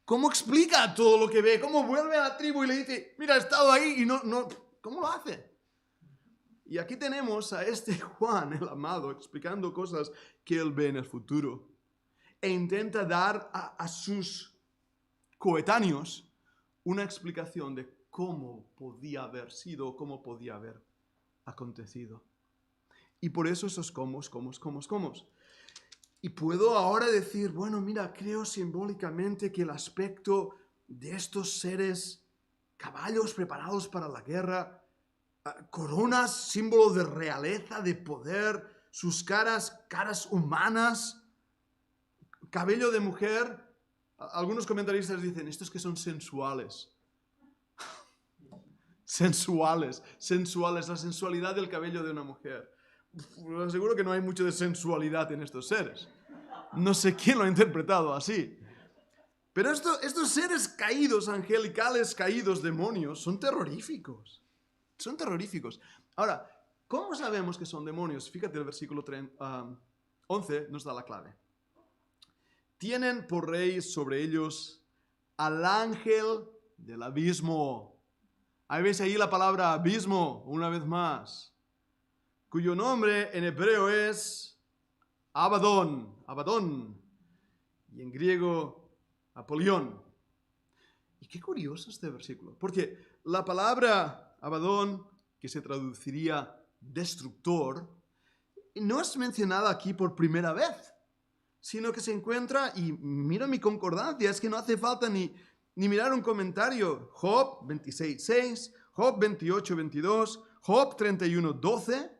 ¿Cómo explica todo lo que ve? ¿Cómo vuelve a la tribu y le dice, mira, he estado ahí y no, ¿cómo lo hace? Y aquí tenemos a este Juan, el amado, explicando cosas que él ve en el futuro. E intenta dar a sus coetáneos una explicación de cómo podía haber sido, cómo podía haber acontecido. Y por eso esos cómo. Y puedo ahora decir, bueno, mira, creo simbólicamente que el aspecto de estos seres, caballos preparados para la guerra, coronas, símbolo de realeza, de poder, sus caras humanas, cabello de mujer. Algunos comentaristas dicen, estos que son sensuales. Sensuales, la sensualidad del cabello de una mujer. Os aseguro que no hay mucho de sensualidad en estos seres. No sé quién lo ha interpretado así. Pero estos seres caídos, angelicales caídos, demonios, son terroríficos. Son terroríficos. Ahora, ¿cómo sabemos que son demonios? Fíjate, el versículo 11 nos da la clave. Tienen por rey sobre ellos al ángel del abismo. Ahí ves ahí la palabra abismo, una vez más, cuyo nombre en hebreo es Abadón, y en griego Apolión. Y qué curioso este versículo, porque la palabra Abadón, que se traduciría destructor, no es mencionada aquí por primera vez, sino que se encuentra, y mira mi concordancia, es que no hace falta ni mirar un comentario. Job 26:6, Job 28:22, Job 31:12,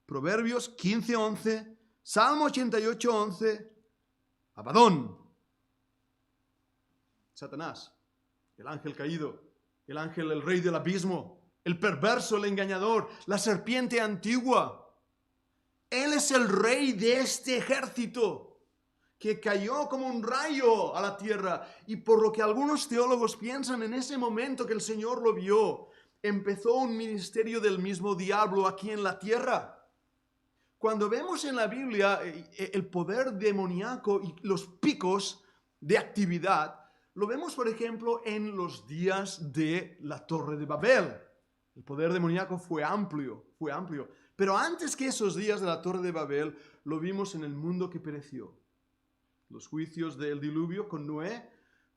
Proverbios 15:11, Salmo 88:11, Abadón, Satanás, el ángel caído, el ángel, el rey del abismo, el perverso, el engañador, la serpiente antigua. Él es el rey de este ejército que cayó como un rayo a la tierra, y por lo que algunos teólogos piensan, en ese momento que el Señor lo vio, empezó un ministerio del mismo diablo aquí en la tierra. Cuando vemos en la Biblia el poder demoníaco y los picos de actividad, lo vemos, por ejemplo, en los días de la Torre de Babel. El poder demoníaco fue amplio. Pero antes que esos días de la Torre de Babel, lo vimos en el mundo que pereció. Los juicios del diluvio con Noé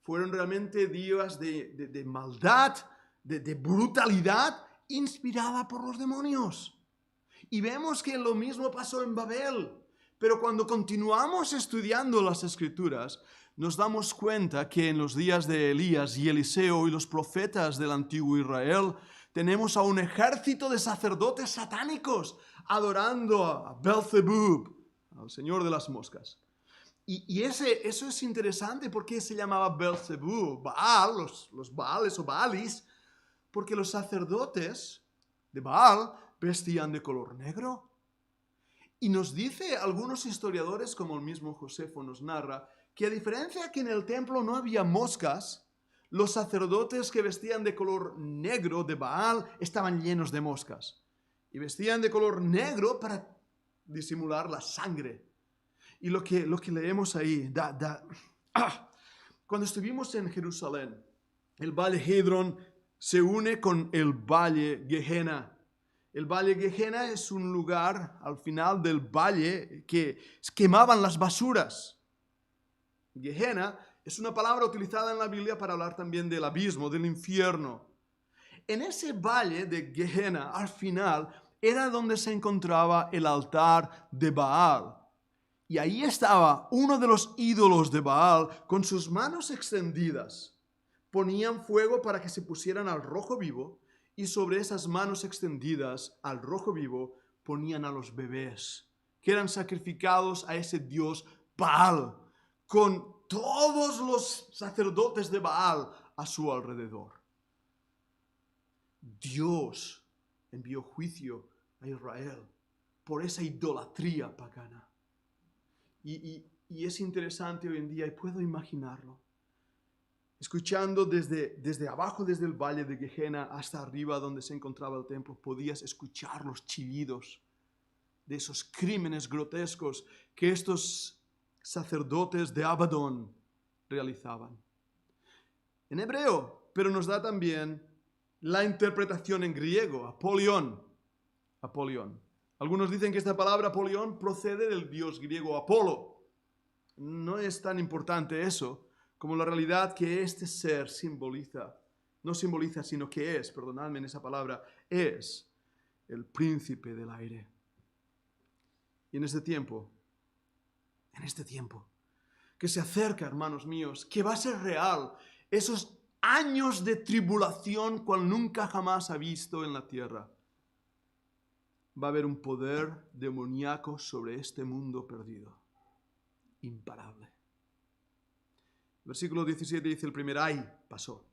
fueron realmente días de maldad, de brutalidad, inspirada por los demonios. Y vemos que lo mismo pasó en Babel. Pero cuando continuamos estudiando las Escrituras, nos damos cuenta que en los días de Elías y Eliseo y los profetas del antiguo Israel, tenemos a un ejército de sacerdotes satánicos adorando a Belzebub, al señor de las moscas. Y eso es interesante. Porque se llamaba Belzebub, Baal, los Baales o Baalis, porque los sacerdotes de Baal vestían de color negro. Y nos dice algunos historiadores, como el mismo Josefo nos narra, que a diferencia que en el templo no había moscas, los sacerdotes que vestían de color negro de Baal estaban llenos de moscas. Y vestían de color negro para disimular la sangre. Y lo que leemos ahí, cuando estuvimos en Jerusalén, el valle Hedrón se une con el valle Gehenna. El valle Gehenna es un lugar al final del valle que quemaban las basuras. Gehenna es una palabra utilizada en la Biblia para hablar también del abismo, del infierno. En ese valle de Gehenna, al final, era donde se encontraba el altar de Baal. Y ahí estaba uno de los ídolos de Baal con sus manos extendidas. Ponían fuego para que se pusieran al rojo vivo, y sobre esas manos extendidas al rojo vivo ponían a los bebés que eran sacrificados a ese dios Baal, con todos los sacerdotes de Baal a su alrededor. Dios envió juicio a Israel por esa idolatría pagana. Y es interesante hoy en día, y puedo imaginarlo, escuchando desde abajo, desde el valle de Gehenna hasta arriba donde se encontraba el templo, podías escuchar los chillidos de esos crímenes grotescos que estos sacerdotes de Abadón realizaban. En hebreo, pero nos da también la interpretación en griego, apolión. Apolión. Algunos dicen que esta palabra apolión procede del dios griego Apolo. No es tan importante eso como la realidad que este ser simboliza. No simboliza, sino que es, perdonadme en esa palabra, es el príncipe del aire. Y en este tiempo, que se acerca, hermanos míos, que va a ser real, esos años de tribulación cual nunca jamás ha visto en la tierra, va a haber un poder demoníaco sobre este mundo perdido, imparable. Versículo 17 dice: el primer ay pasó.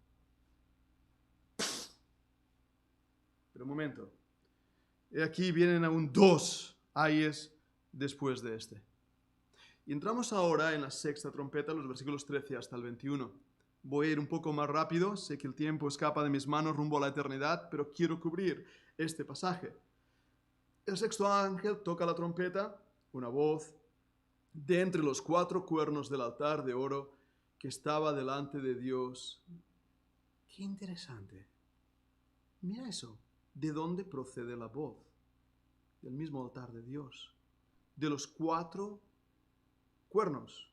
Pero un momento, aquí vienen aún 2 ayes después de este. Y entramos ahora en la sexta trompeta, los versículos 13 hasta el 21. Voy a ir un poco más rápido, sé que el tiempo escapa de mis manos rumbo a la eternidad, pero quiero cubrir este pasaje. El sexto ángel toca la trompeta, una voz de entre los 4 cuernos del altar de oro que estaba delante de Dios. Qué interesante. Mira eso. ¿De dónde procede la voz? Del mismo altar de Dios. De los 4 cuernos.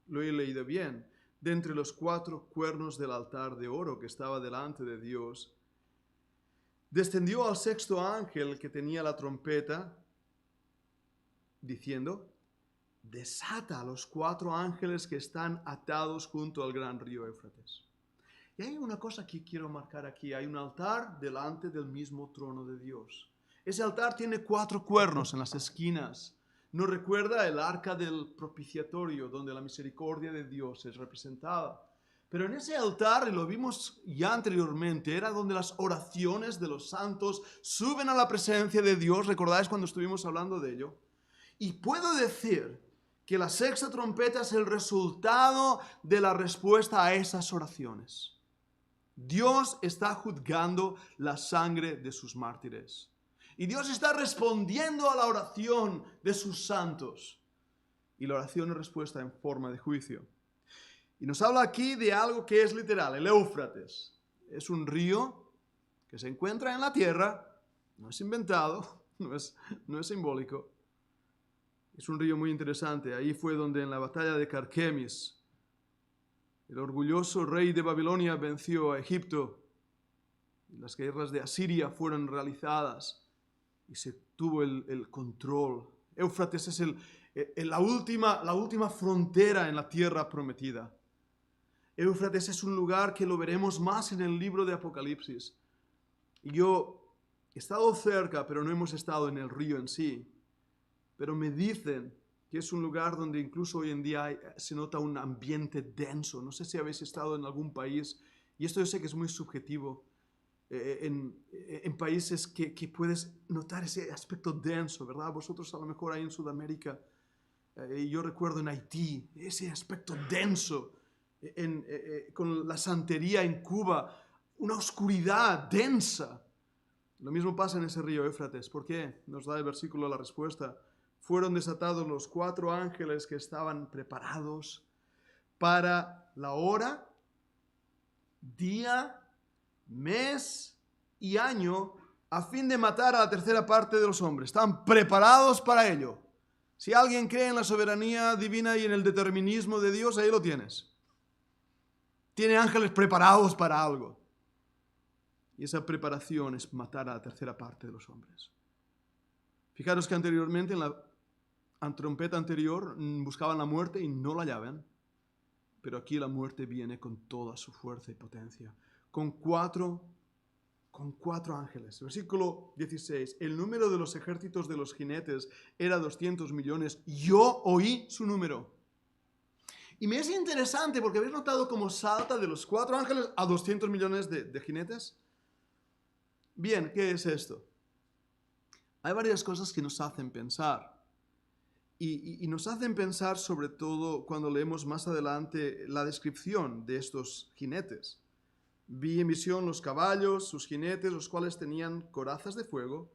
Lo he leído bien. De entre los 4 cuernos del altar de oro que estaba delante de Dios, descendió al sexto ángel que tenía la trompeta, diciendo: desata a los 4 ángeles que están atados junto al gran río Éufrates. Y hay una cosa que quiero marcar aquí. Hay un altar delante del mismo trono de Dios. Ese altar tiene 4 cuernos en las esquinas. Nos recuerda el arca del propiciatorio, donde la misericordia de Dios es representada. Pero en ese altar, y lo vimos ya anteriormente, era donde las oraciones de los santos suben a la presencia de Dios. ¿Recordáis cuando estuvimos hablando de ello? Y puedo decir que la sexta trompeta es el resultado de la respuesta a esas oraciones. Dios está juzgando la sangre de sus mártires. Y Dios está respondiendo a la oración de sus santos. Y la oración es respuesta en forma de juicio. Y nos habla aquí de algo que es literal, el Éufrates. Es un río que se encuentra en la tierra, no es inventado, no es simbólico. Es un río muy interesante. Ahí fue donde en la batalla de Carquemis, el orgulloso rey de Babilonia venció a Egipto. Y las guerras de Asiria fueron realizadas y se tuvo el control. Éufrates es la última frontera en la tierra prometida. Éufrates es un lugar que lo veremos más en el libro de Apocalipsis. Y yo he estado cerca, pero no hemos estado en el río en sí. Pero me dicen que es un lugar donde incluso hoy en día se nota un ambiente denso. No sé si habéis estado en algún país, y esto yo sé que es muy subjetivo, en países que puedes notar ese aspecto denso, ¿verdad? Vosotros a lo mejor ahí en Sudamérica, yo recuerdo en Haití, ese aspecto denso, con la santería en Cuba, una oscuridad densa. Lo mismo pasa en ese río Éufrates. ¿Por qué? Nos da el versículo la respuesta. Fueron desatados los 4 ángeles que estaban preparados para la hora, día, mes y año, a fin de matar a la tercera parte de los hombres. Están preparados para ello. Si alguien cree en la soberanía divina y en el determinismo de Dios, ahí lo tienes. Tiene ángeles preparados para algo. Y esa preparación es matar a la tercera parte de los hombres. Fijaros que anteriormente, en la trompeta anterior, buscaban la muerte y no la hallaban. Pero aquí la muerte viene con toda su fuerza y potencia. Con cuatro ángeles. Versículo 16. El número de los ejércitos de los jinetes era 200 millones. Yo oí su número. Y me es interesante porque habéis notado cómo salta de los 4 ángeles a 200 millones de jinetes. Bien, ¿qué es esto? Hay varias cosas que nos hacen pensar. Y nos hacen pensar sobre todo cuando leemos más adelante la descripción de estos jinetes. Vi en visión los caballos, sus jinetes, los cuales tenían corazas de fuego,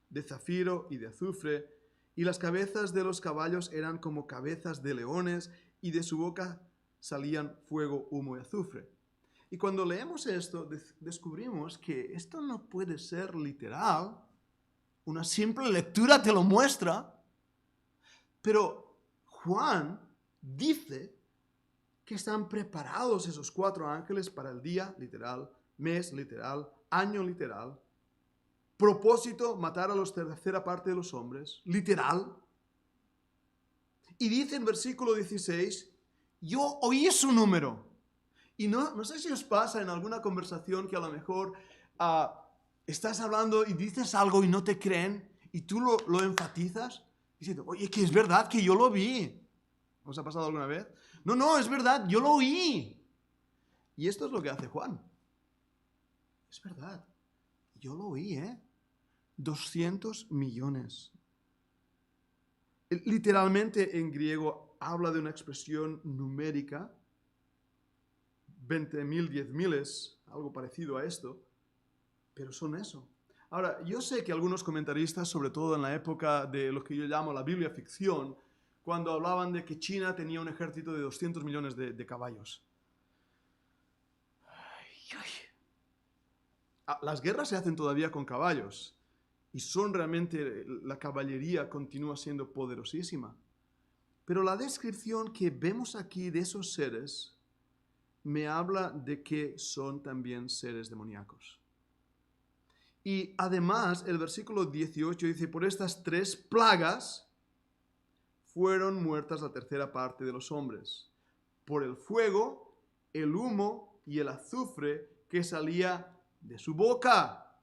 de zafiro y de azufre, y las cabezas de los caballos eran como cabezas de leones, y de su boca salían fuego, humo y azufre. Y cuando leemos esto, descubrimos que esto no puede ser literal. Una simple lectura te lo muestra. Pero Juan dice que están preparados esos 4 ángeles para el día literal, mes literal, año literal. Propósito, matar a la tercera parte de los hombres, literal. Y dice en versículo 16, yo oí su número. Y no sé si os pasa en alguna conversación que a lo mejor estás hablando y dices algo y no te creen y tú lo enfatizas diciendo, oye, que es verdad que yo lo vi. ¿Os ha pasado alguna vez? No, es verdad, yo lo oí. Y esto es lo que hace Juan. Es verdad, yo lo oí, 200 millones. Literalmente en griego habla de una expresión numérica. 20.000, 10.000 es algo parecido a esto, pero son eso. Ahora, yo sé que algunos comentaristas, sobre todo en la época de lo que yo llamo la Biblia ficción, cuando hablaban de que China tenía un ejército de 200 millones de caballos. Las guerras se hacen todavía con caballos y son realmente, la caballería continúa siendo poderosísima. Pero la descripción que vemos aquí de esos seres me habla de que son también seres demoníacos. Y además el versículo 18 dice, por estas 3 plagas fueron muertas la tercera parte de los hombres, por el fuego, el humo y el azufre que salía de su boca.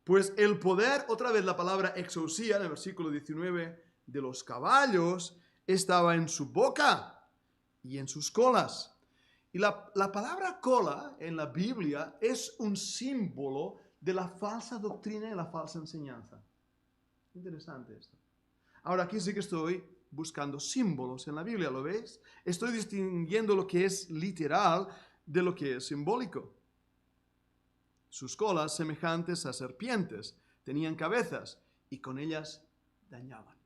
Pues el poder, otra vez la palabra exousia en el versículo 19, de los caballos estaba en su boca y en sus colas. Y la palabra cola en la Biblia es un símbolo de la falsa doctrina y la falsa enseñanza. Interesante esto. Ahora aquí sí que estoy buscando símbolos en la Biblia, ¿lo veis? Estoy distinguiendo lo que es literal de lo que es simbólico. Sus colas, semejantes a serpientes, tenían cabezas y con ellas dañaban.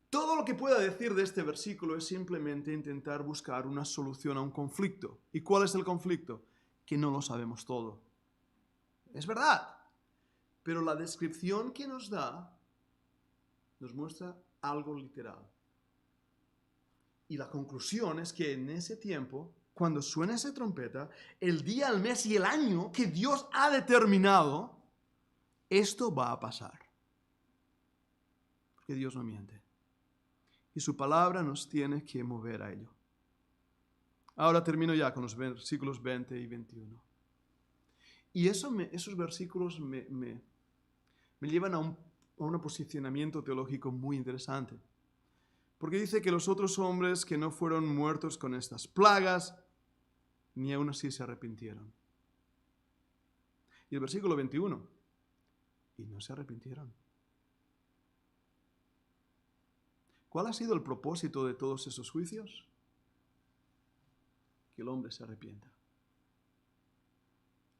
Todo lo que pueda decir de este versículo es simplemente intentar buscar una solución a un conflicto. ¿Y cuál es el conflicto? Que no lo sabemos todo. Es verdad, pero la descripción que nos da nos muestra algo literal. Y la conclusión es que en ese tiempo, cuando suene esa trompeta, el día, el mes y el año que Dios ha determinado, esto va a pasar. Porque Dios no miente. Y su palabra nos tiene que mover a ello. Ahora termino ya con los versículos 20 y 21. Y esos versículos me llevan a un posicionamiento teológico muy interesante. Porque dice que los otros hombres que no fueron muertos con estas plagas, ni aún así se arrepintieron. Y el versículo 21, y no se arrepintieron. ¿Cuál ha sido el propósito de todos esos juicios? Que el hombre se arrepienta.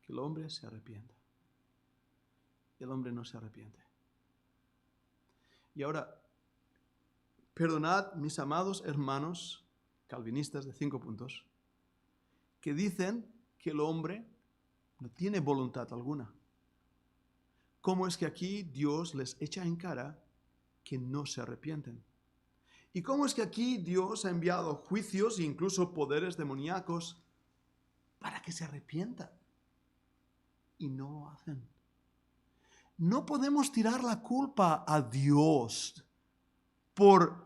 Que el hombre se arrepienta. El hombre no se arrepiente. Y ahora, perdonad, mis amados hermanos calvinistas de 5 puntos, que dicen que el hombre no tiene voluntad alguna. ¿Cómo es que aquí Dios les echa en cara que no se arrepienten? ¿Y cómo es que aquí Dios ha enviado juicios e incluso poderes demoníacos para que se arrepientan? Y no lo hacen. No podemos tirar la culpa a Dios por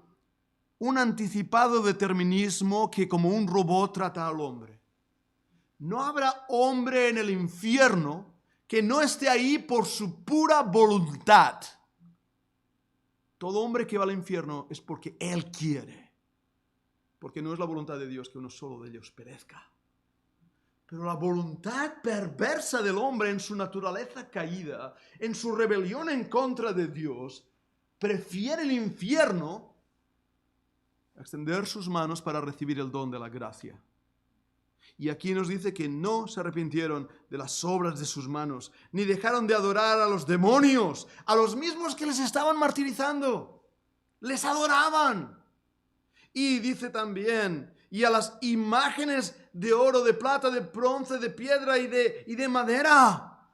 un anticipado determinismo que como un robot trata al hombre. No habrá hombre en el infierno que no esté ahí por su pura voluntad. Todo hombre que va al infierno es porque él quiere. Porque no es la voluntad de Dios que uno solo de ellos perezca. Pero la voluntad perversa del hombre en su naturaleza caída, en su rebelión en contra de Dios, prefiere el infierno a extender sus manos para recibir el don de la gracia. Y aquí nos dice que no se arrepintieron de las obras de sus manos, ni dejaron de adorar a los demonios, a los mismos que les estaban martirizando. Les adoraban. Y dice también, y a las imágenes de oro, de plata, de bronce, de piedra y de madera.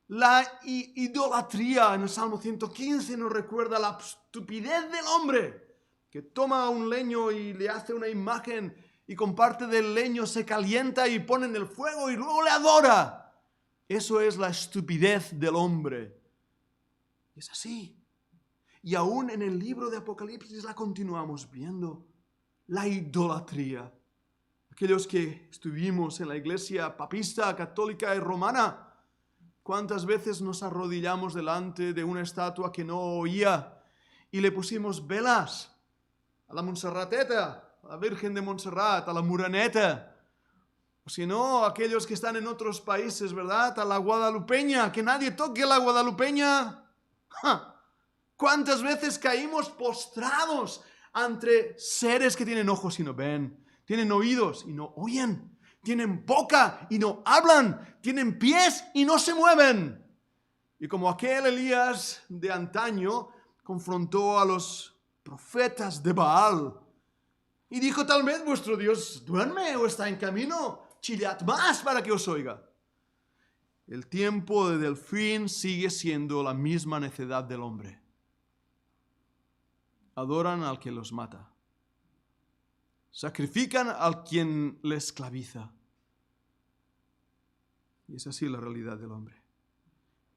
La idolatría en el Salmo 115 nos recuerda la estupidez del hombre que toma un leño y le hace una imagen y con parte del leño se calienta y pone en el fuego y luego le adora. Eso es la estupidez del hombre. Es así. Y aún en el libro de Apocalipsis la continuamos viendo. La idolatría. Aquellos que estuvimos en la iglesia papista, católica y romana, ¿cuántas veces nos arrodillamos delante de una estatua que no oía y le pusimos velas a la Montserrateta, a la Virgen de Montserrat, a la Muraneta? O si no, aquellos que están en otros países, ¿verdad? A la guadalupeña, que nadie toque la guadalupeña. ¡Ja! ¿Cuántas veces caímos postrados ante seres que tienen ojos y no ven, tienen oídos y no oyen, tienen boca y no hablan, tienen pies y no se mueven? Y como aquel Elías de antaño confrontó a los profetas de Baal y dijo: tal vez vuestro Dios duerme o está en camino, chillad más para que os oiga. El tiempo del fin sigue siendo la misma necedad del hombre. Adoran al que los mata. Sacrifican al quien les esclaviza. Y es así la realidad del hombre.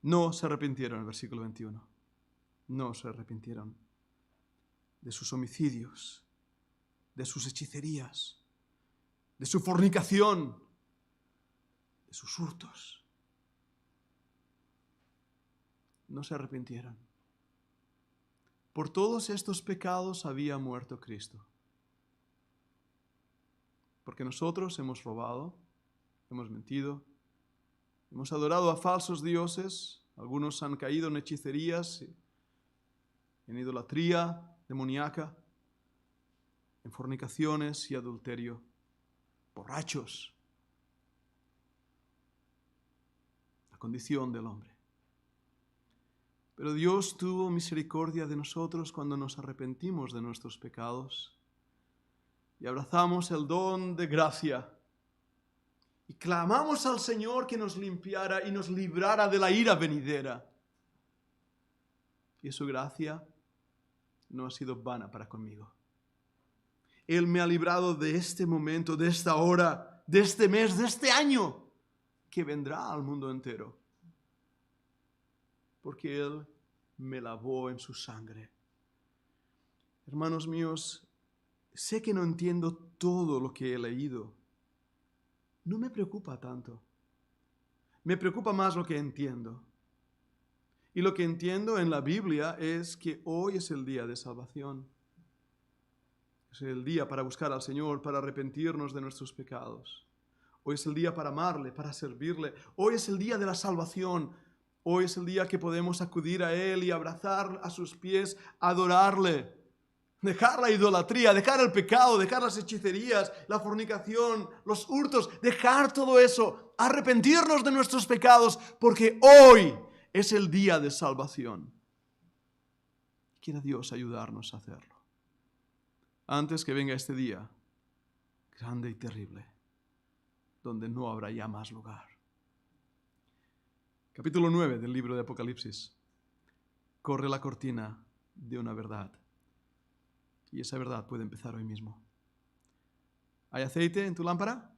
No se arrepintieron, el versículo 21. No se arrepintieron de sus homicidios, de sus hechicerías, de su fornicación, de sus hurtos. No se arrepintieron. Por todos estos pecados había muerto Cristo. Porque nosotros hemos robado, hemos mentido, hemos adorado a falsos dioses, algunos han caído en hechicerías, en idolatría demoníaca, en fornicaciones y adulterio, borrachos. La condición del hombre. Pero Dios tuvo misericordia de nosotros cuando nos arrepentimos de nuestros pecados y abrazamos el don de gracia y clamamos al Señor que nos limpiara y nos librara de la ira venidera. Y su gracia no ha sido vana para conmigo. Él me ha librado de este momento, de esta hora, de este mes, de este año que vendrá al mundo entero. Porque Él me lavó en su sangre. Hermanos míos, sé que no entiendo todo lo que he leído. No me preocupa tanto. Me preocupa más lo que entiendo. Y lo que entiendo en la Biblia es que hoy es el día de salvación. Es el día para buscar al Señor, para arrepentirnos de nuestros pecados. Hoy es el día para amarle, para servirle. Hoy es el día de la salvación. Hoy es el día que podemos acudir a Él y abrazar a sus pies, adorarle. Dejar la idolatría, dejar el pecado, dejar las hechicerías, la fornicación, los hurtos, dejar todo eso, arrepentirnos de nuestros pecados, porque hoy es el día de salvación. Quiera Dios ayudarnos a hacerlo. Antes que venga este día, grande y terrible, donde no habrá ya más lugar. Capítulo 9 del libro de Apocalipsis. Corre la cortina de una verdad. Y esa verdad puede empezar hoy mismo. ¿Hay aceite en tu lámpara?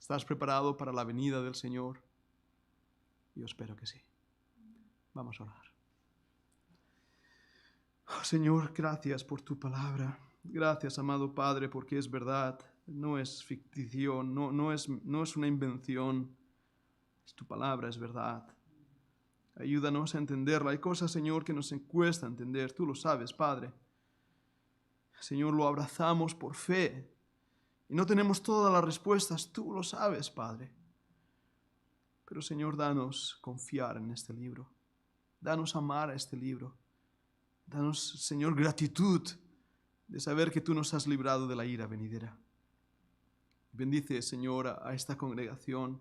¿Estás preparado para la venida del Señor? Yo espero que sí. Vamos a orar. Oh, Señor, gracias por tu palabra. Gracias, amado Padre, porque es verdad. No es ficticio, no es una invención. Tu palabra es verdad. Ayúdanos a entenderla. Hay cosas, Señor, que nos cuesta entender. Tú lo sabes, Padre. Señor, lo abrazamos por fe. Y no tenemos todas las respuestas, tú lo sabes, Padre. Pero, Señor, danos confiar en este libro. Danos amar a este libro. Danos, Señor, gratitud de saber que tú nos has librado de la ira venidera. Bendice, Señor, a esta congregación,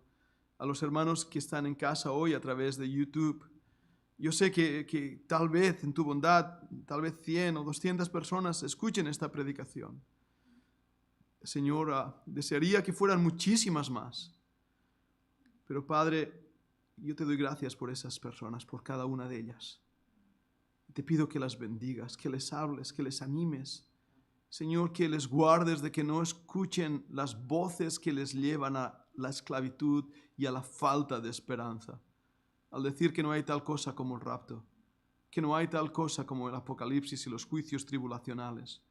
a los hermanos que están en casa hoy a través de YouTube. Yo sé que tal vez en tu bondad, tal vez 100 o 200 personas escuchen esta predicación. Señor, desearía que fueran muchísimas más. Pero Padre, yo te doy gracias por esas personas, por cada una de ellas. Te pido que las bendigas, que les hables, que les animes. Señor, que les guardes de que no escuchen las voces que les llevan a la esclavitud y a la falta de esperanza. Al decir que no hay tal cosa como el rapto, que no hay tal cosa como el apocalipsis y los juicios tribulacionales.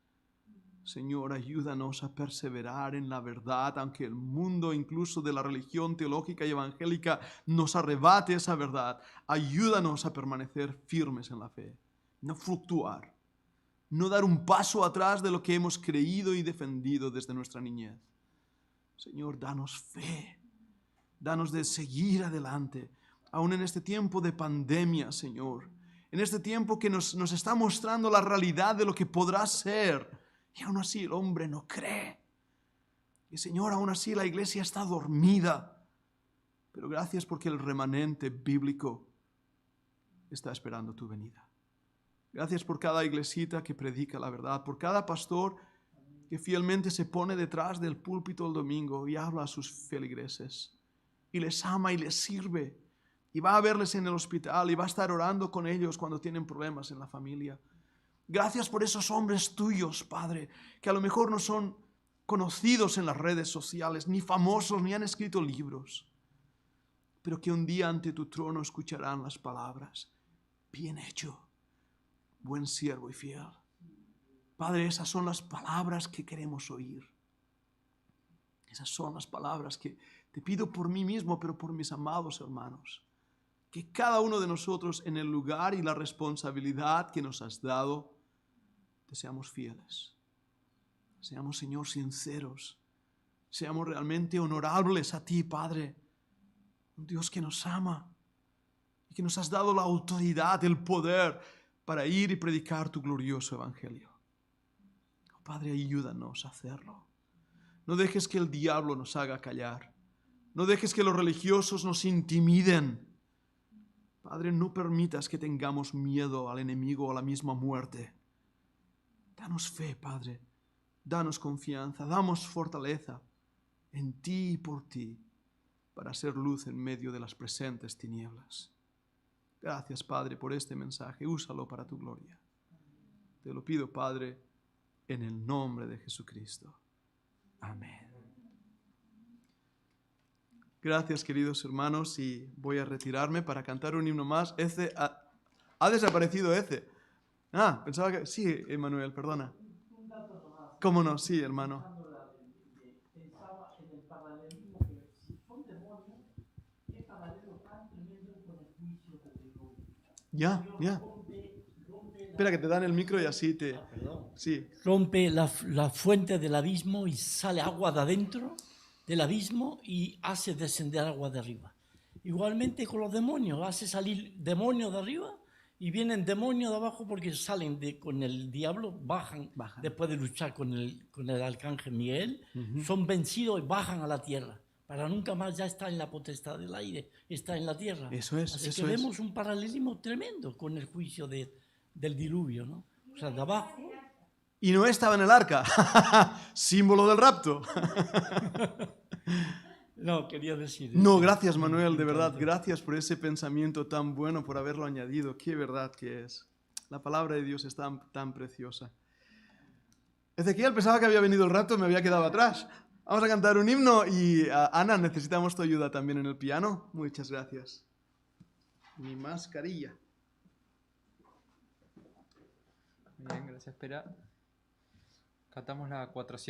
Señor, ayúdanos a perseverar en la verdad, aunque el mundo, incluso de la religión teológica y evangélica, nos arrebate esa verdad. Ayúdanos a permanecer firmes en la fe, no fluctuar, no dar un paso atrás de lo que hemos creído y defendido desde nuestra niñez. Señor, danos fe, danos de seguir adelante, aún en este tiempo de pandemia, Señor, en este tiempo que nos está mostrando la realidad de lo que podrá ser, y aún así el hombre no cree. Y Señor, aún así la iglesia está dormida, pero gracias porque el remanente bíblico está esperando tu venida. Gracias por cada iglesita que predica la verdad, por cada pastor que fielmente se pone detrás del púlpito el domingo y habla a sus feligreses y les ama y les sirve y va a verles en el hospital y va a estar orando con ellos cuando tienen problemas en la familia. Gracias por esos hombres tuyos, Padre, que a lo mejor no son conocidos en las redes sociales, ni famosos, ni han escrito libros, pero que un día ante tu trono escucharán las palabras: bien hecho, buen siervo y fiel. Padre, esas son las palabras que queremos oír. Esas son las palabras que te pido por mí mismo, pero por mis amados hermanos. Que cada uno de nosotros, en el lugar y la responsabilidad que nos has dado, te seamos fieles. Seamos, Señor, sinceros. Seamos realmente honorables a ti, Padre. Un Dios que nos ama y que nos has dado la autoridad, el poder para ir y predicar tu glorioso evangelio. Oh, Padre, ayúdanos a hacerlo. No dejes que el diablo nos haga callar. No dejes que los religiosos nos intimiden. Padre, no permitas que tengamos miedo al enemigo o a la misma muerte. Danos fe, Padre. Danos confianza, damos fortaleza en ti y por ti para ser luz en medio de las presentes tinieblas. Gracias, Padre, por este mensaje. Úsalo para tu gloria. Te lo pido, Padre, en el nombre de Jesucristo. Amén. Gracias, queridos hermanos, y voy a retirarme para cantar un himno más. Ha desaparecido ese. Pensaba que... Sí, Emanuel, perdona. ¿Cómo no? Sí, hermano. Pensaba en el paralelismo que si son demonios, qué paralelo tan tremendo con el juicio de Dios. Ya. Espera, que te dan el micro y así te... Sí. Rompe la fuente del abismo y sale agua de adentro del abismo y hace descender agua de arriba. Igualmente con los demonios, hace salir demonios de arriba y vienen demonios de abajo porque salen con el diablo, bajan. Después de luchar con el arcángel Miguel, son vencidos y bajan a la tierra. Para nunca más ya está en la potestad del aire, está en la tierra. Eso es. Así que vemos un paralelismo tremendo con el juicio del diluvio, ¿no? O sea, de abajo. Y no estaba en el arca, símbolo del rapto. No, quería decir. No, gracias, Manuel, de verdad, gracias por ese pensamiento tan bueno, por haberlo añadido. Qué verdad que es. La palabra de Dios es tan preciosa. Ezequiel, pensaba que había venido el rapto, me había quedado atrás. Vamos a cantar un himno y Ana, necesitamos tu ayuda también en el piano. Muchas gracias. Mi mascarilla. Bien, gracias, Espera. Cantamos la 400.